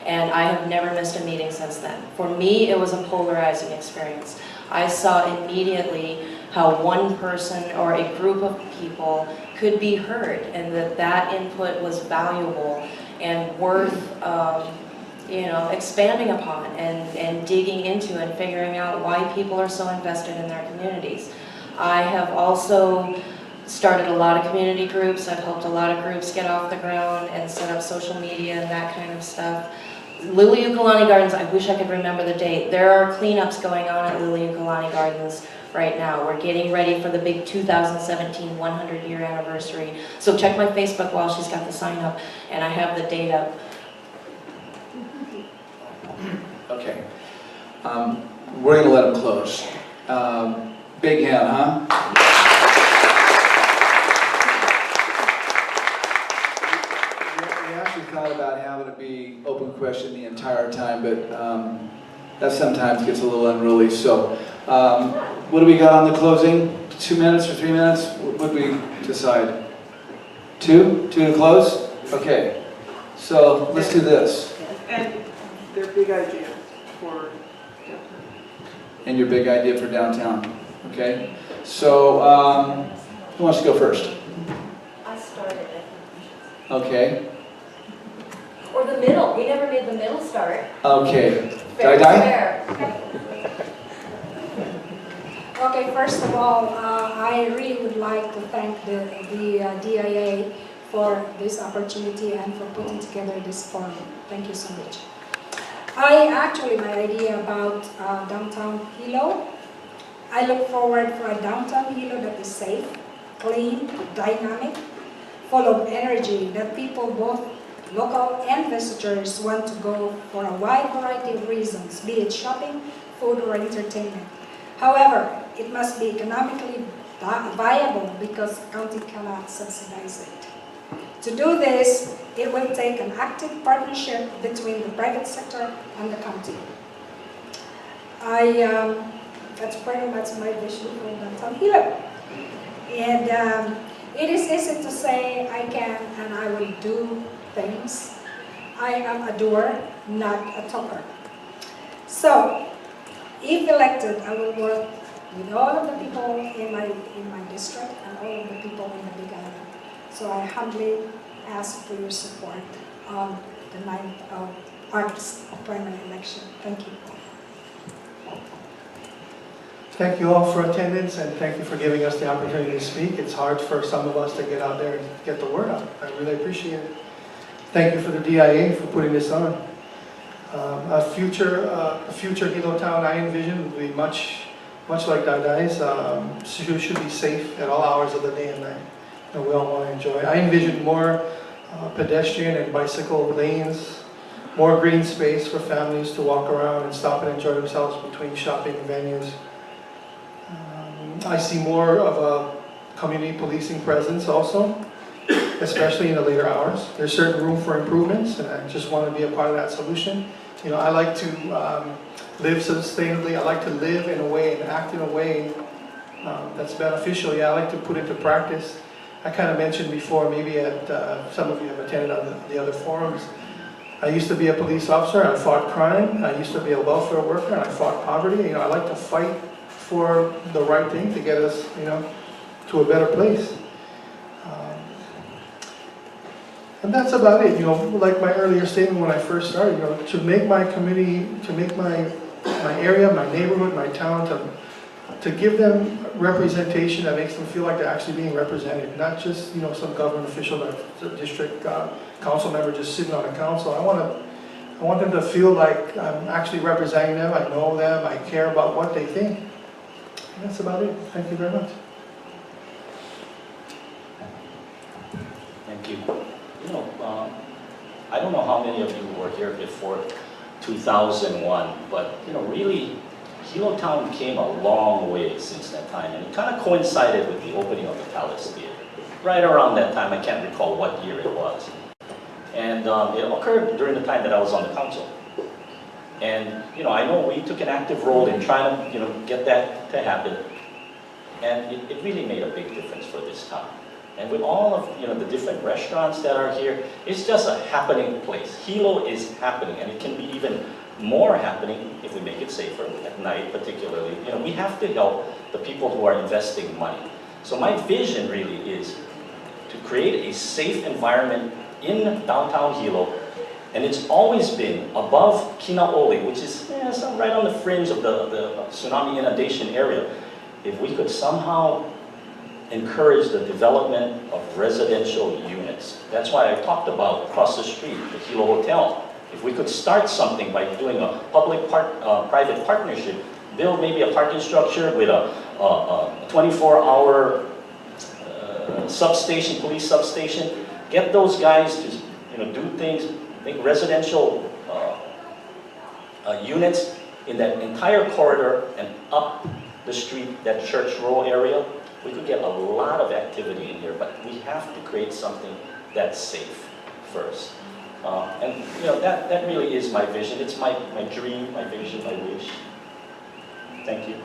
And I have never missed a meeting since then. For me, it was a polarizing experience. I saw immediately how one person or a group of people could be heard, and that input was valuable and worth expanding upon and digging into and figuring out why people are so invested in their communities. I have also started a lot of community groups. I've helped a lot of groups get off the ground and set up social media and that kind of stuff. Liliuokalani Gardens, I wish I could remember the date. There are cleanups going on at Liliuokalani Gardens right now. We're getting ready for the big 2017 100-year anniversary. So check my Facebook while she's got the sign up, and I have the date up. Okay. We're going to let him close. Big hand, huh? You but that sometimes gets a little unruly. So what do we got on the closing? 2 minutes or 3 minutes? What did we decide? 2? 2 to close? Okay. So let's do this. And their big idea for downtown. And your big idea for downtown. Okay. So who wants to go first? I started. Okay. Or the middle. We never made the middle start. Okay. Fair, Dai? fair. Okay, first of all, I really would like to thank the DIA for this opportunity and for putting together this forum. Thank you so much. My idea about downtown Hilo, I look forward for a downtown Hilo that is safe, clean, dynamic, full of energy that people, both local and visitors, want to go for a wide variety of reasons, be it shopping, food, or entertainment. However, it must be economically viable because the county cannot subsidize it. To do this, it will take an active partnership between the private sector and the county. That's pretty much my vision for downtown Hilo. And it is easy to say I can and I will do things. I am a doer, not a talker. So, if elected, I will work with all of the people in my district and all of the people in the Big Island. So I humbly ask for your support on the 9th of August primary election. Thank you. Thank you all for attendance, and thank you for giving us the opportunity to speak. It's hard for some of us to get out there and get the word out. I really appreciate it. Thank you for the DIA for putting this on. A future Hilo Town I envision will be much like Daidai's. Should be safe at all hours of the day and night, and we all want to enjoy. I envision more pedestrian and bicycle lanes, more green space for families to walk around and stop and enjoy themselves between shopping venues. I see more of a community policing presence also, especially in the later hours. There's certain room for improvements, and I just want to be a part of that solution. You know, I like to live sustainably. I like to live in a way and act in a way that's beneficial. Yeah, I like to put into practice. I kind of mentioned before, maybe at some of you have attended on the other forums. I used to be a police officer, and I fought crime. I used to be a welfare worker, and I fought poverty. You know, I like to fight for the right thing to get us, you know, to a better place. And that's about it. You know, like my earlier statement when I first started, you know, to make my community, to make my area, my neighborhood, my town, to give them representation that makes them feel like they're actually being represented, not just, you know, some government official, like the district council member just sitting on a council. I want them to feel like I'm actually representing them. I know them. I care about what they think. And that's about it. Thank you very much. Thank you. You know, I don't know how many of you were here before 2001, but you know, really, Hilo Town came a long way since that time, and it kind of coincided with the opening of the Palace Theater. Right around that time, I can't recall what year it was. And it occurred during the time that I was on the council. And you know, I know we took an active role in trying to, you know, get that to happen. And it really made a big difference for this town. And with all of, you know, the different restaurants that are here, it's just a happening place. Hilo is happening, and it can be even more happening if we make it safer at night, particularly. You know, we have to help the people who are investing money. So my vision really is to create a safe environment in downtown Hilo, and it's always been above Kinaoli, which is right on the fringe of the tsunami inundation area. If we could somehow encourage the development of residential units. That's why I talked about across the street, the Hilo Hotel. If we could start something by doing a public-private partnership, build maybe a parking structure with a 24-hour substation, police substation, get those guys to, you know, do things, make residential units in that entire corridor and up the street, that Church Row area. We could get a lot of activity in here, but we have to create something that's safe first. And that really is my vision. It's my dream, my vision, my wish. Thank you.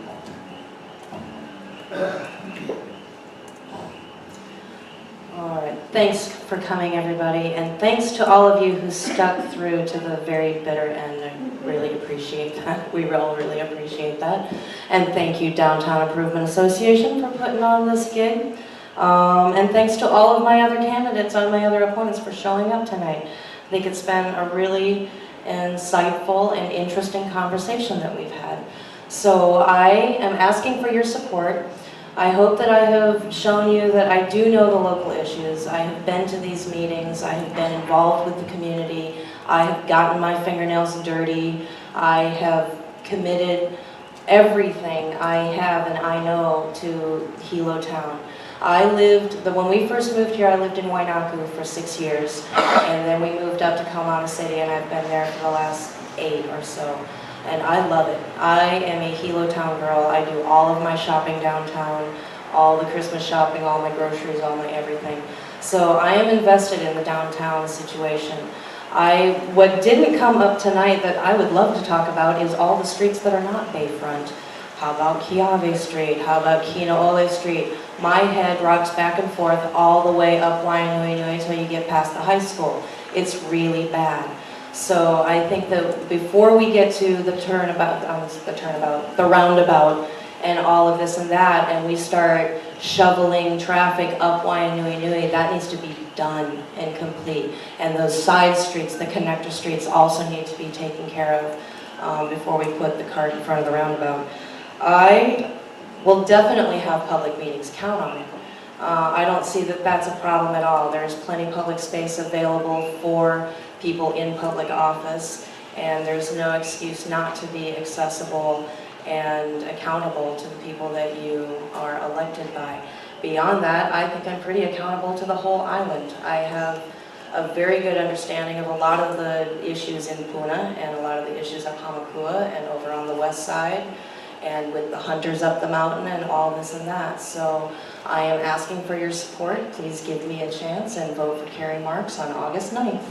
All right, thanks for coming, everybody, and thanks to all of you who stuck through to the very bitter end. I really appreciate that. We all really appreciate that. And thank you, Downtown Improvement Association, for putting on this gig. And thanks to all of my other candidates and my other opponents for showing up tonight. I think it's been a really insightful and interesting conversation that we've had. So I am asking for your support. I hope that I have shown you that I do know the local issues. I have been to these meetings. I have been involved with the community. I have gotten my fingernails dirty. I have committed everything I have and I know to Hilo Town. When we first moved here, I lived in Wainaku for 6 years, and then we moved up to Kaumana City, and I've been there for the last 8 or so. And I love it. I am a Hilo Town girl. I do all of my shopping downtown, all the Christmas shopping, all my groceries, all my everything. So I am invested in the downtown situation. What didn't come up tonight that I would love to talk about is all the streets that are not Bayfront. How about Kiave Street? How about Kinoole Street? My head rocks back and forth all the way up Waianui until you get past the high school. It's really bad. So I think that before we get to the roundabout, and all of this and that, and we start shoveling traffic up Waianui, that needs to be done and complete. And those side streets, the connector streets, also need to be taken care of before we put the cart in front of the roundabout. I will definitely have public meetings, count on it. I don't see that that's a problem at all. There's plenty of public space available for people in public office, and there's no excuse not to be accessible and accountable to the people that you are elected by. Beyond that, I think I'm pretty accountable to the whole island. I have a very good understanding of a lot of the issues in Puna and a lot of the issues at Hamakua and over on the west side, and with the hunters up the mountain and all this and that. So I am asking for your support. Please give me a chance and vote for Kerri Marks on August 9th.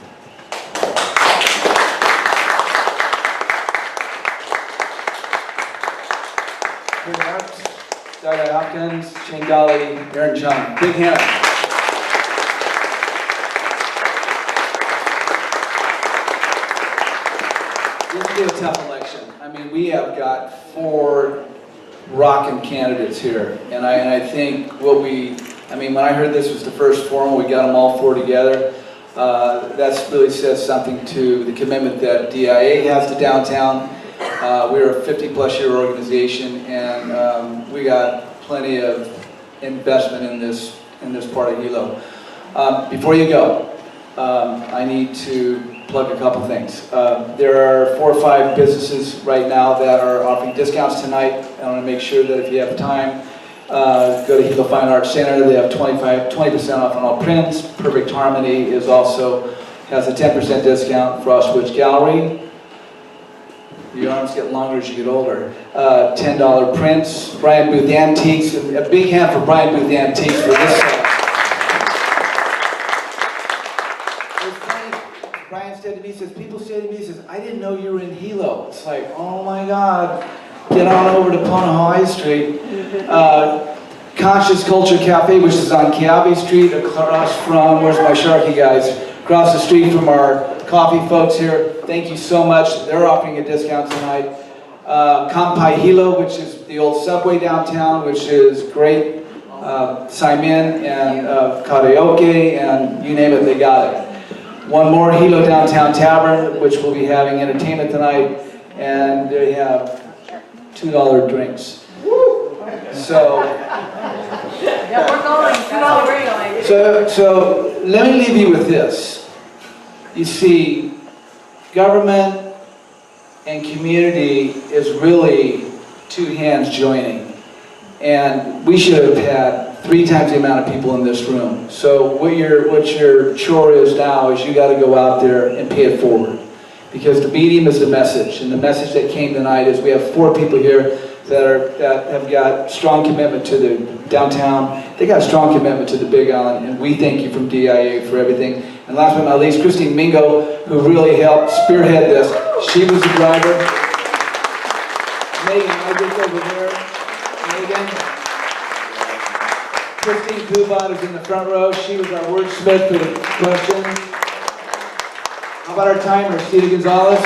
Kerri Marks, Margarita Hopkins, Gali, Aaron Chung. Big hand. This will be a tough election. I mean, we have got 4 rockin' candidates here, and I think when I heard this was the first forum, we got them all 4 together. That really says something to the commitment that DIA has to downtown. We're a 50-plus-year organization, and we got plenty of investment in this part of Hilo. Before you go, I need to plug a couple things. There are 4 or 5 businesses right now that are offering discounts tonight. I want to make sure that if you have time, go to Hilo Fine Arts Center. They have 20% off on all prints. Perfect Harmony has a 10% discount. Frostwoods Gallery. Your arms get longer as you get older. $10 prints. Brian Booth Antiques. A big hand for Brian Booth Antiques for this. Brian said to me, people say to me, I didn't know you were in Hilo. It's like, oh my God. Get on over to Punahou High Street. Conscious Culture Cafe, which is on Kiave Street, across from, where's my Sharky guys? Across the street from our coffee folks here. Thank you so much. They're offering a discount tonight. Kampai Hilo, which is the old subway downtown, which is great. Simon and karaoke, and you name it, they got it. One more, Hilo Downtown Tavern, which will be having entertainment tonight, and they have $2 drinks. So, Yeah, we're going. $2 we're going. So let me leave you with this. You see, government and community is really 2 hands joining, and we should have had 3 times the amount of people in this room. So what your chore is now is you got to go out there and pay it forward, because the medium is the message, and the message that came tonight is we have 4 people here that have got strong commitment to the downtown. They got strong commitment to the Big Island, and we thank you from DIA for everything. And last but not least, Christine Mingo, who really helped spearhead this. She was the driver. Megan, I just over there. Megan. Christine Kubot is in the front row. She was our wordsmith for the question. How about our timer, Steve Gonzalez?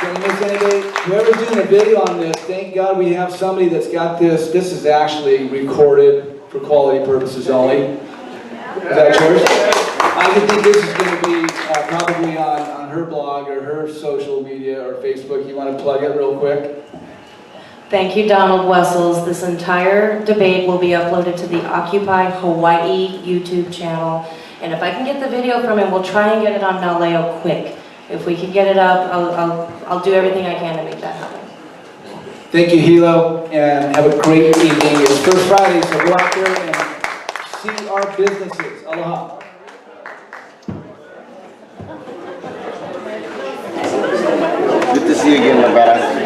Did I miss anybody? Whoever's doing a video on this, thank God we have somebody that's got this. This is actually recorded for quality purposes only. Is that yours? I would think this is going to be probably on her blog or her social media or Facebook. You want to plug it real quick? Thank you, Donald Wessels. This entire debate will be uploaded to the Occupy Hawaii YouTube channel. And if I can get the video from him, we'll try and get it on Naleo quick. If we can get it up, I'll do everything I can to make that happen. Thank you, Hilo, and have a great evening. It's First Friday, so go out there and see our businesses. Aloha. Good to see you again, Margarita.